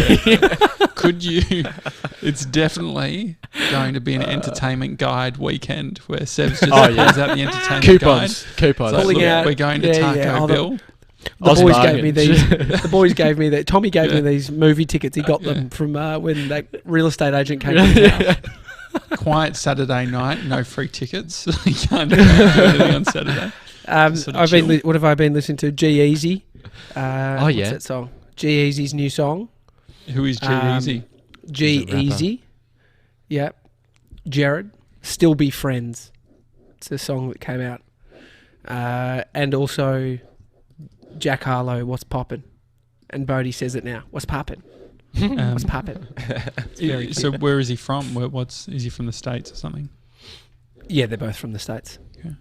Could you? It's definitely going to be an entertainment guide weekend where Seb's just Oh, yeah. pulls out the entertainment Coupons. guide. Coupons. It's like, Pulling look, out- we're going to yeah, Taco yeah. Bill. The Oz boys bargain. gave me these. The boys gave me that. Tommy gave me Yeah. these movie tickets. He got Yeah. them from when that real estate agent came to his house. Quiet Saturday night, no free tickets. You can't do anything on Saturday. Sort of I've been. chill. What have I been listening to? G-Eazy. Oh, What's yeah. that song? G-Eazy's new song. Who is G-Eazy? G-Eazy. Yep. Jared. Still Be Friends. It's a song that came out. And also Jack Harlow, What's Poppin'? And Bodie says it now. What's poppin'? What's poppin'? very So where is he from? Is he from the States or something? Yeah, they're both from the States. Okay.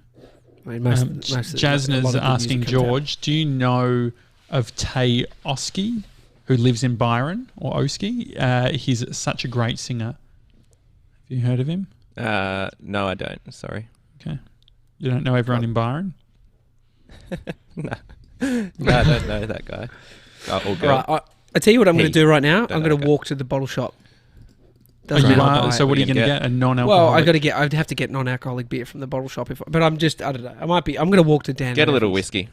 I mean, most a lot Jasna's of good asking music comes out. George, do you know of Tay Oski, who lives in Byron, or Oski? He's such a great singer. Have you heard of him? No, I don't. Sorry. Okay. You don't know everyone in Byron? No, I don't know that guy. Or girl. Right, I tell you what I'm going He. to do right now. Don't I'm know going to that. walk to the bottle shop. Oh, Doesn't you matter are? buy So it. what are you going to get? A non-alcoholic? Well, I'd have to get non-alcoholic beer from the bottle shop. But I don't know. I'm going to walk to Dan. Get a little Murphy's. whiskey.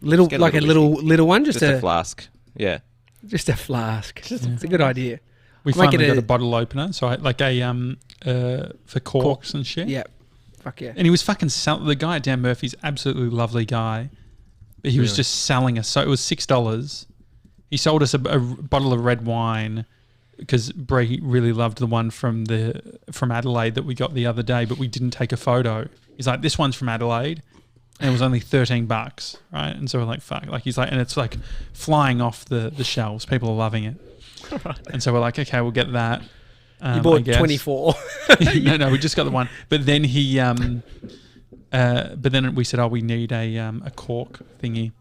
Little, Get a like a little little one, Just a flask. Yeah. just a flask. It's a good idea. We I might finally get got a- a bottle opener, so like for corks and shit. Yeah, fuck yeah. And he was fucking the guy at Dan Murphy's, absolutely lovely guy, but he was Really? just selling us. So it was $6. He sold us a bottle of red wine because Bree really loved the one from Adelaide that we got the other day, but we didn't take a photo. He's like, this one's from Adelaide, and it was only $13, right? And so we're like, fuck. Like he's like, and it's like flying off the shelves. People are loving it. And so we're like, okay, we'll get that. You I bought guess. 24. No, we just got the one. But then but then we said, oh, we need a cork thingy.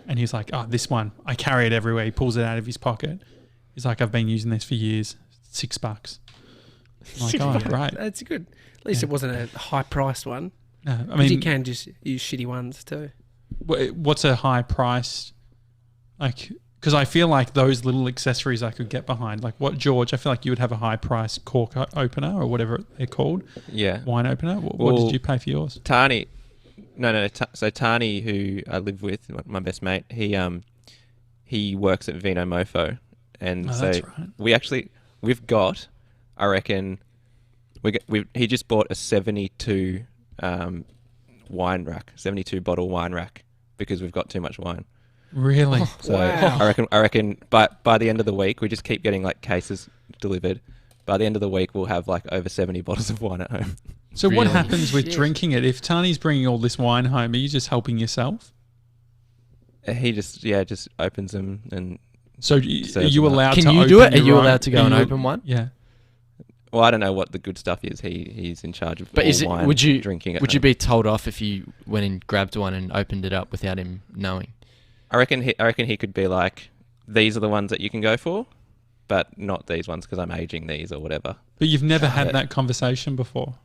And he's like, oh, this one. I carry it everywhere. He pulls it out of his pocket. He's like, I've been using this for years. $6. I'm like, oh, right. That's good. At least Yeah. it wasn't a high-priced one. No, I 'Cause mean, you can just use shitty ones too. what's a high price? Like, because I feel like those little accessories I could get behind. Like what, George? I feel like you would have a high price cork opener or whatever they're called. Yeah. Wine opener. What Well, did you pay for yours? Tani. No. So Tani, who I live with, my best mate, he works at Vino Mofo, and Oh, so that's right. we've got, I reckon, he just bought a 72 wine rack, 72 bottle wine rack, because we've got too much wine. Really? So Wow. I reckon, by the end of the week, we just keep getting like cases delivered. By the end of the week, we'll have like over 70 bottles of wine at home. So what Really? happens with Shit. drinking it? If Tani's bringing all this wine home, are you just helping yourself? He just opens them and. So are Serves you them up. allowed Can to you open do it? Are your you own- allowed to go are and you- open one? Yeah. Well, I don't know what the good stuff is. He's in charge of But all is it? wine Would you drinking at would you home. be told off if you went and grabbed one and opened it up without him knowing? I reckon he could be like, these are the ones that you can go for, but not these ones because I'm aging these or whatever. But you've never had Yeah. that conversation before.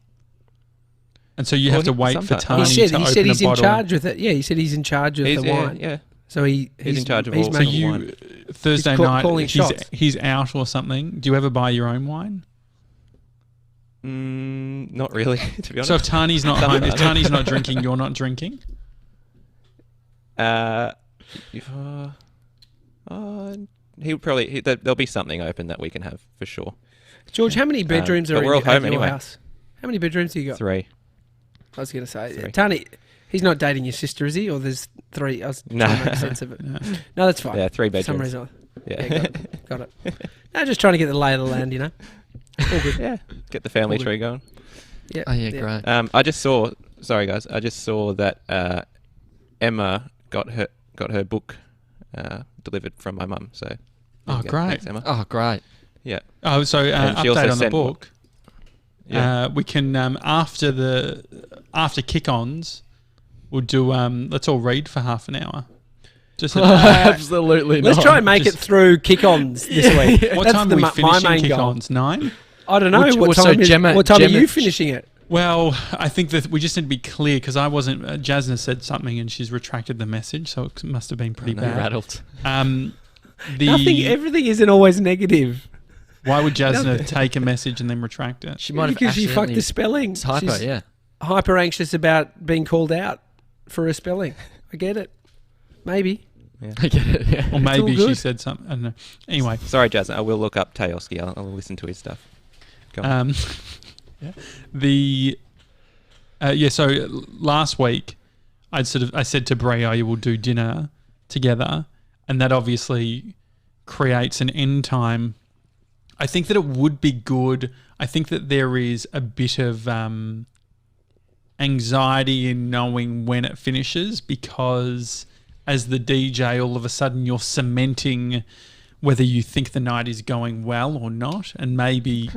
And so you Well, have to he- wait for sometimes- Tani He to said open he's a in bottle. charge with it. Yeah, he said he's in charge of the wine. Yeah. So he's in charge of he's all- So making you, wine. Thursday calling night shots. he's out or something. Do you ever buy your own wine? Not really, to be honest. So if Tani's not home, if Tani's not drinking, you're not drinking? There'll be something open that we can have for sure. George, how many bedrooms are but in we're all your, home at your anyway. house? How many bedrooms do you got? 3. I was going to say, 3. Tani, he's not dating your sister, is he? Or there's 3? I was No. trying to make sense of it. No, that's fine. Yeah, 3 For some bedrooms. reason, Yeah. got it. No, just trying to get the lay of the land, you know. All good. Yeah, get the family All good. tree going. Yeah. Oh yeah, great. I just saw. Sorry, guys. I just saw that Emma got her book delivered from my mum. So. Oh, great. Thanks, Emma. Oh, great. Yeah. Oh, so And she also update on the sent book. Yeah. We can after kick-ons, we'll do. Let's all read for half an hour. Just Absolutely not. Let's try and make it through kick-ons this week. what That's time the are we my finishing main goal. kick-ons? 9? I don't know. Which- What so time is, Gemma- what time are you Gemma- finishing it? Well, I think that we just need to be clear because I wasn't. Jasna said something and she's retracted the message, so it must have been pretty bad. Rattled. Everything isn't always negative. Why would Jasna take a message and then retract it? She might have Because she fucked accidentally- the spelling. Typo, She's yeah. hyper anxious about being called out for her spelling. I get it. Maybe. I get it, yeah. Or maybe all she good. said something. I don't know. Anyway. Sorry, Jasmine. I will look up Tayoski. I'll listen to his stuff. Go on. So last week I said to Brea, you will do dinner together, and that obviously creates an end time. I think that it would be good. I think that there is a bit of anxiety in knowing when it finishes, because as the DJ, all of a sudden you're cementing whether you think the night is going well or not. And maybe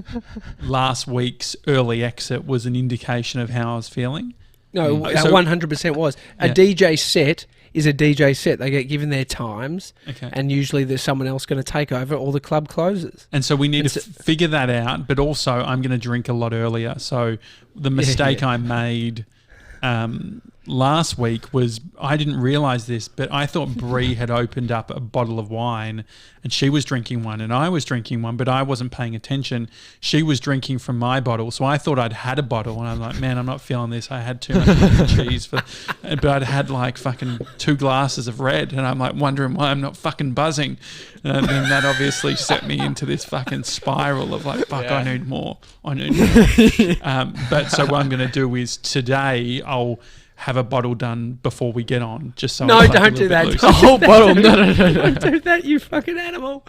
last week's early exit was an indication of how I was feeling. No, So- 100% was. A Yeah. DJ set is a DJ set. They get given their times, Okay. and usually there's someone else going to take over or the club closes. And so we need And to so- figure that out. But also, I'm going to drink a lot earlier. So the mistake I made last week was I didn't realise this, but I thought Brie had opened up a bottle of wine and she was drinking one and I was drinking one, but I wasn't paying attention. She was drinking from my bottle. So I thought I'd had a bottle and I'm like, man, I'm not feeling this. I had too much fucking cheese. But I'd had like fucking 2 glasses of red and I'm like wondering why I'm not fucking buzzing. And then that obviously set me into this fucking spiral of like, fuck, I need more. But so what I'm going to do is today I'll have a bottle done before we get on, just so No, it's like don't a do little that. bit loose. A whole bottle. No. Don't do that, you fucking animal.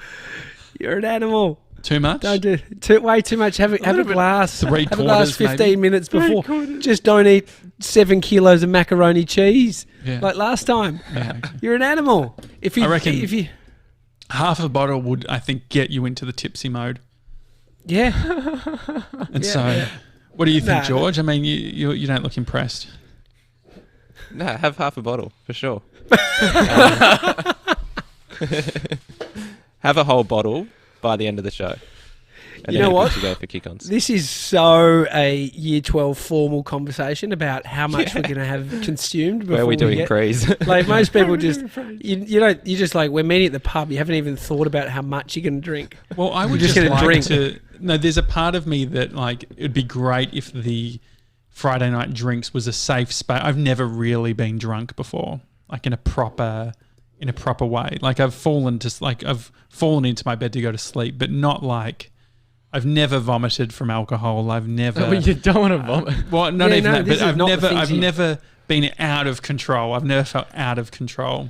You're an animal. Too much? Don't do way too much. Have a glass. Three have a glass quarters, 15 maybe. minutes before. Just don't eat 7 kilos of macaroni cheese Yeah. like last time. Yeah, okay. You're an animal. If you, I reckon- if you, Half a bottle would, I think, get you into the tipsy mode. yeah. And Yeah, so, yeah. what do you think, Nah. George? I mean, you don't look impressed. No, have half a bottle for sure. Have a whole bottle by the end of the show. And You then know what? To go for kick-ons. This is so a Year 12 formal conversation about how much we're going to have consumed before Where are we doing get, praise? Like most people just, you just like, we're meeting at the pub. You haven't even thought about how much you're going to drink. Well, I would just just gonna like drink. to... No, there's a part of me that, like, it'd be great if the Friday night drinks was a safe space. I've never really been drunk before, like in a proper way. Like I've fallen into my bed to go to sleep, but not like... I've never vomited from alcohol. I've never... Well, you don't want to vomit. Well, not Yeah, even no, that, this but is not the things I've never been out of control. I've never felt out of control.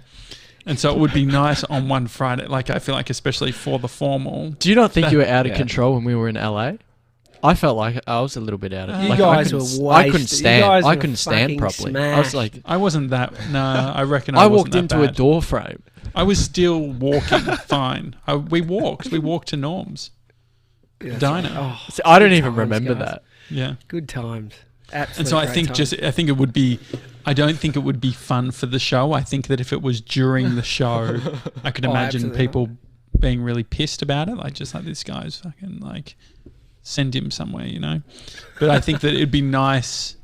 And so it would be nice on one Friday, like I feel like especially for the formal. Do you not think you were out of Yeah. control when we were in LA? I felt like I was a little bit out of You like, guys I were couldn't, wasted. I couldn't You stand. guys I were couldn't stand fucking properly. I was like, I wasn't that... No, I reckon I wasn't walked that into a bad. door frame. I was still walking fine. We walked to Norm's diner. Oh, So I don't good even times, remember guys. that. Yeah. Good times. Absolutely. And so I great think times. I think it would be... I don't think it would be fun for the show. I think that if it was during the show, I could Oh, imagine absolutely people being really pissed about it. Like, just like, this guy's fucking, like, send him somewhere, you know? But I think that it'd be nice...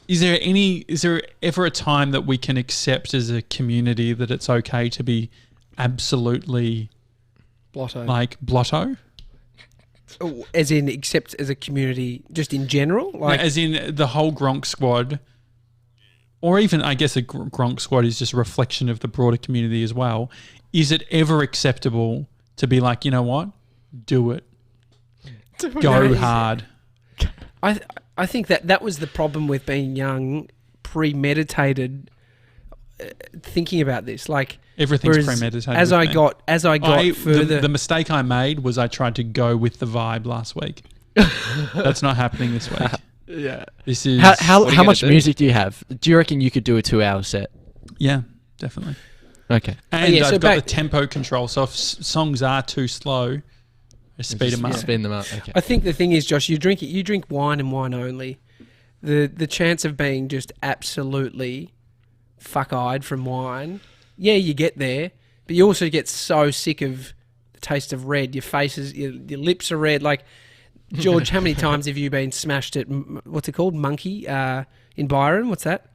Is there ever a time that we can accept as a community that it's okay to be absolutely Blotto. like blotto? Oh, as in, except as a community, just in general? Like, No, as in the whole Gronk Squad, or even, I guess, a Gronk Squad is just a reflection of the broader community as well. Is it ever acceptable to be like, you know what? Do it. Go hard. I think that was the problem with being young, premeditated, thinking about this. Like, Everything's premeditated. As I got further, the mistake I made was I tried to go with the vibe last week. That's not happening this week. Yeah. This is how much music do you have? Do you reckon you could do a 2-hour set? Yeah, definitely. Okay. And I've got the tempo control, so if songs are too slow, I speed them up. Speed them up. Okay. I think the thing is, Josh, you drink wine and wine only. The chance of being just absolutely fuck-eyed from wine, yeah, you get there, but you also get so sick of the taste of red. Your your lips are red. Like, George, how many times have you been smashed at, what's it called, Monkey in Byron? What's that?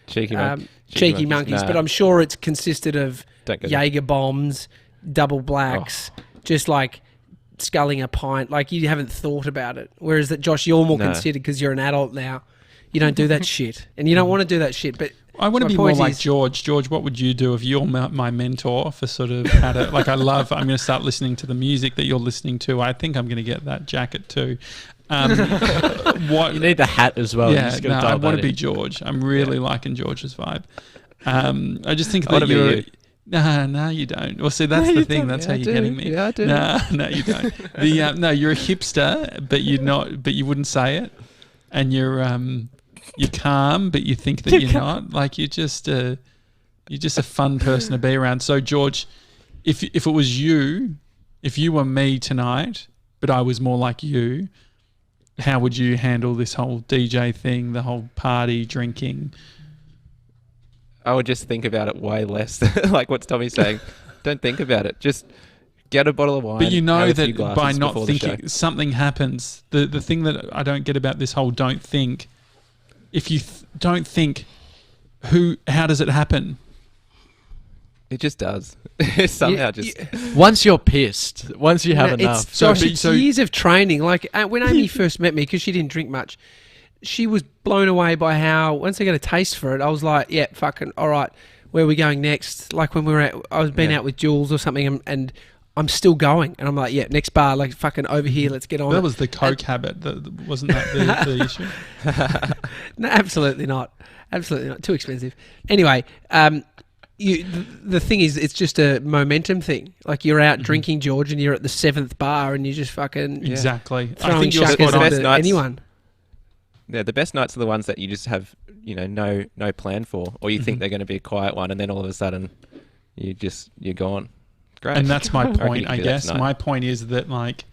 Cheeky monkeys. Nah. But I'm sure it's consisted of Don't go Jaeger bombs, double blacks, just like sculling a pint. Like, you haven't thought about it. Whereas that, Josh, you're more considered because you're an adult now. You don't do that shit, and you don't want to do that shit. But I want to be more like George. George, what would you do if you're my mentor for sort of how to, like, I'm going to start listening to the music that you're listening to. I think I'm going to get that jacket too. What you need the hat as well. Yeah, I want to be George. I'm really liking George's vibe. I just think that you're... No, you don't. Well, see, that's the thing. That's how you're getting me. Yeah, I do. No, you don't. You're a hipster, but you're not. But you wouldn't say it, and you're calm, but you think that you're not. Like, you're just a fun person to be around. So, George, if it was you, if you were me tonight, but I was more like you, how would you handle this whole DJ thing, the whole party, drinking? I would just think about it way less. Like what Tommy's saying. Don't think about it. Just get a bottle of wine. But you know that by not before thinking, something happens. The thing that I don't get about this whole don't think, if you don't think, how does it happen? It just does. Somehow once you're pissed, once you have enough. It's years of training. Like, when Amy first met me, because she didn't drink much, she was blown away by how, once I got a taste for it, I was like, yeah, fucking, all right, where are we going next? Like, when I was out with Jules or something, and I'm still going. And I'm like, yeah, next bar, like, fucking over here, let's get on. That was the coke habit. Wasn't that the issue? No, absolutely not. Absolutely not. Too expensive. Anyway, the thing is, it's just a momentum thing. Like, you're out drinking, George, and you're at the 7th bar, and you just fucking... Exactly. Throwing I think you're shackles spot on. into anyone. Yeah, the best nights are the ones that you just have, no plan for, or you think they're going to be a quiet one, and then all of a sudden, you're gone. Great. And that's my point, I guess. My point is that, like,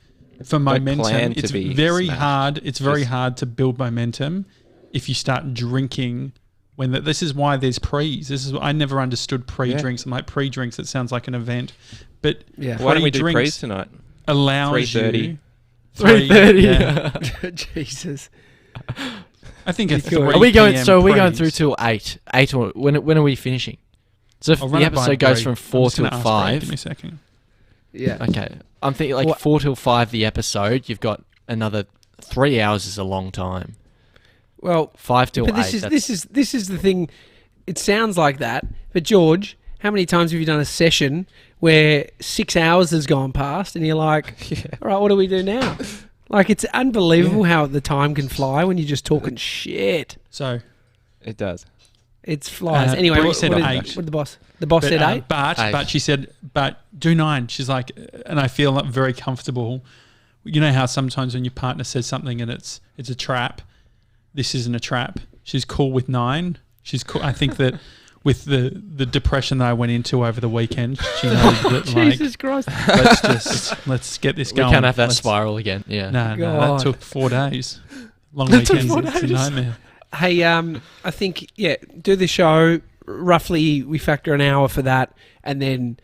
for momentum, it's very hard. It's very hard to build momentum if you start drinking. This is why there's pre's. I never understood pre-drinks. I'm like, pre-drinks, it sounds like an event, but why don't we do pre's tonight? Allows 3:30. 3:30. Yeah. Jesus. I think it's 3 Are we going? PM So are we going pre's. through till 8? 8 or when are we finishing? So if the episode goes from 4 till 5. Give me a second. Yeah. Okay. I'm thinking 4 till 5 the episode. You've got another 3 hours is a long time. Well, 5 till 8. This is the thing. It sounds like that, but George, how many times have you done a session where 6 hours has gone past, and you're like, all right, what do we do now? Like, it's unbelievable how the time can fly when you're just talking shit. So it does. It flies. Anyway, what did the boss? The boss said 8. But she said, but do 9. She's like, and I feel very comfortable. You know how sometimes when your partner says something and it's a trap. This isn't a trap. She's cool with 9. She's cool. I think that with the depression that I went into over the weekend, she knows that, like, Jesus Christ. let's get this going. We can't have that spiral again. Yeah. No, that took 4 days. Long weekends. It's a nightmare. Hey, I think, do the show. Roughly, we factor an hour for that. And then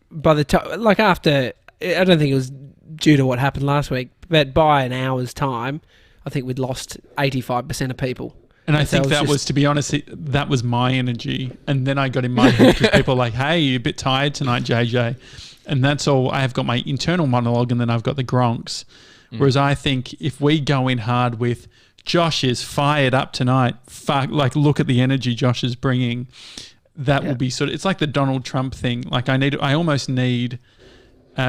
by the time, like, after, I don't think it was due to what happened last week, but by an hour's time, I think we'd lost 85% of people. And I think that was, to be honest, that was my energy. And then I got in my head because people are like, hey, you're a bit tired tonight, JJ. And that's all. I have got my internal monologue and then I've got the Gronks. Whereas I think if we go in hard with Josh is fired up tonight, like look at the energy Josh is bringing, that will be sort of, it's like the Donald Trump thing. Like I almost need,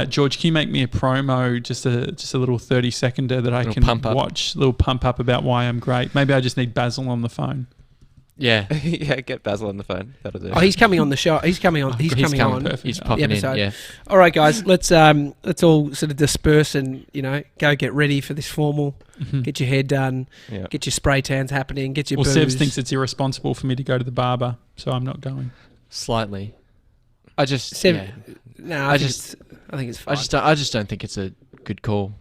George, can you make me a promo, just a little 30-seconder that I can watch, a little pump up about why I'm great. Maybe I just need Basil on the phone. Yeah. Yeah, get Basil on the phone. That'll do. Oh, he's coming on the show. He's coming on. He's coming on. Perfect. He's popping in, yeah. All right, guys, let's all sort of disperse and, go get ready for this formal. Get your hair done. Yeah. Get your spray tans happening. Get your booze. Sebs thinks it's irresponsible for me to go to the barber, so I'm not going. Slightly. I think it's fine. I just don't think it's a good call.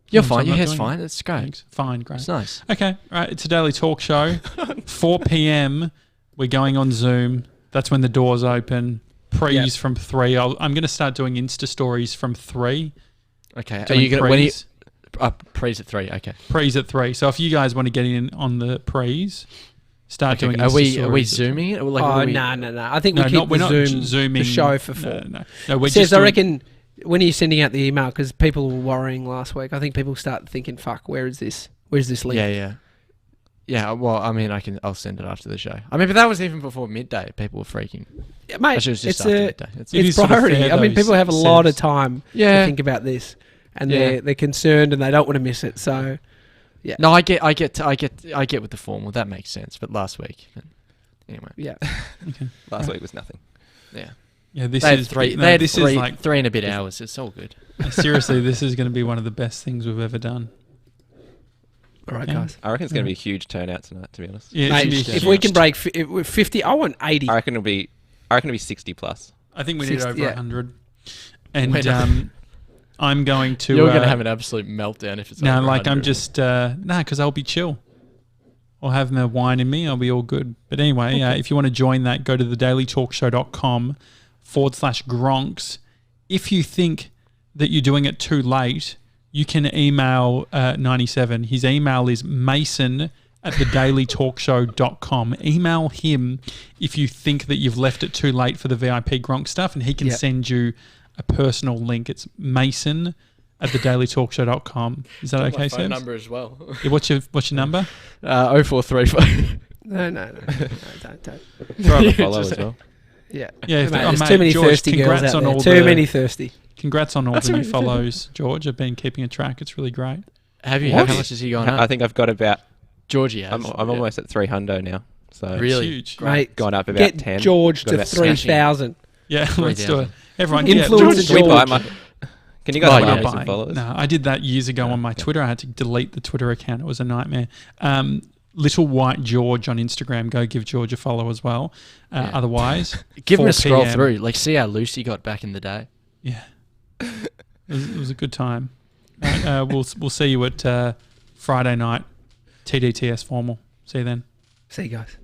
You're fine. Your hair's fine. It's great. Thanks. Fine, great. It's nice. Okay, right. It's a daily talk show. 4 p.m. We're going on Zoom. That's when the doors open. Prees from 3. I'm going to start doing Insta stories from 3. Okay. Are you going to prees at 3? Okay. Prees at 3. So if you guys want to get in on the prees, start doing Insta stories. Are we zooming it? No. I think we're not zooming the show for 4. No, we're just. I reckon. When are you sending out the email? Because people were worrying last week. I think people start thinking, "Fuck, where is this? Where's this link?" Yeah. Well, I mean, I'll send it after the show. I mean, but that was even before midday. People were freaking. Yeah, mate, it's after midday. It's priority. Sort of I mean, people have a lot of time to think about this, and they're concerned and they don't want to miss it. So, yeah. No, I get with the formal. That makes sense. But last week, anyway. Yeah. Okay. Last week was nothing. Yeah. Yeah, this is three. This is like 3 and a bit hours. It's all good. Seriously, this is going to be one of the best things we've ever done. All right, guys. I reckon it's going to be a huge turnout tonight. To be honest, yeah, mate, if we can break 50, I want 80. I reckon it'll be 60 plus. I think we need over 100. And I'm going to. You're going to have an absolute meltdown if it's. No, like 100. I'm just because I'll be chill. I'll have my wine in me. I'll be all good. But anyway, if you want to join that, go to thedailytalkshow.com/gronks. If you think that you're doing it too late, you can email 97. His email is mason@thedailytalkshow.com. Email him if you think that you've left it too late for the VIP Gronk stuff, and he can send you a personal link. It's mason@thedailytalkshow.com. Is that okay, Sebs? My phone number as well. Yeah, what's your number? 0435. No, don't. Throw on the follow as well. Yeah. Yeah, there's too many George, thirsty girls out there. Too many thirsty. Congrats on all the new follows, George. I've been keeping a track. It's really great. Have you? How much has he gone up? I think I've got about... Georgie has. I'm almost at 300 now. So really? Huge. Mate, gone up about get 10. George to 3,000. Yeah, let's do it. Everyone, influence George. Can you guys buy some followers? No, I did that years ago on my Twitter. I had to delete the Twitter account. It was a nightmare. Little White George on Instagram. Go give George a follow as well. Otherwise, give him a scroll through. Like, see how loose he got back in the day. Yeah, it was a good time. We'll see you at Friday night. TDTS Formal. See you then. See you guys.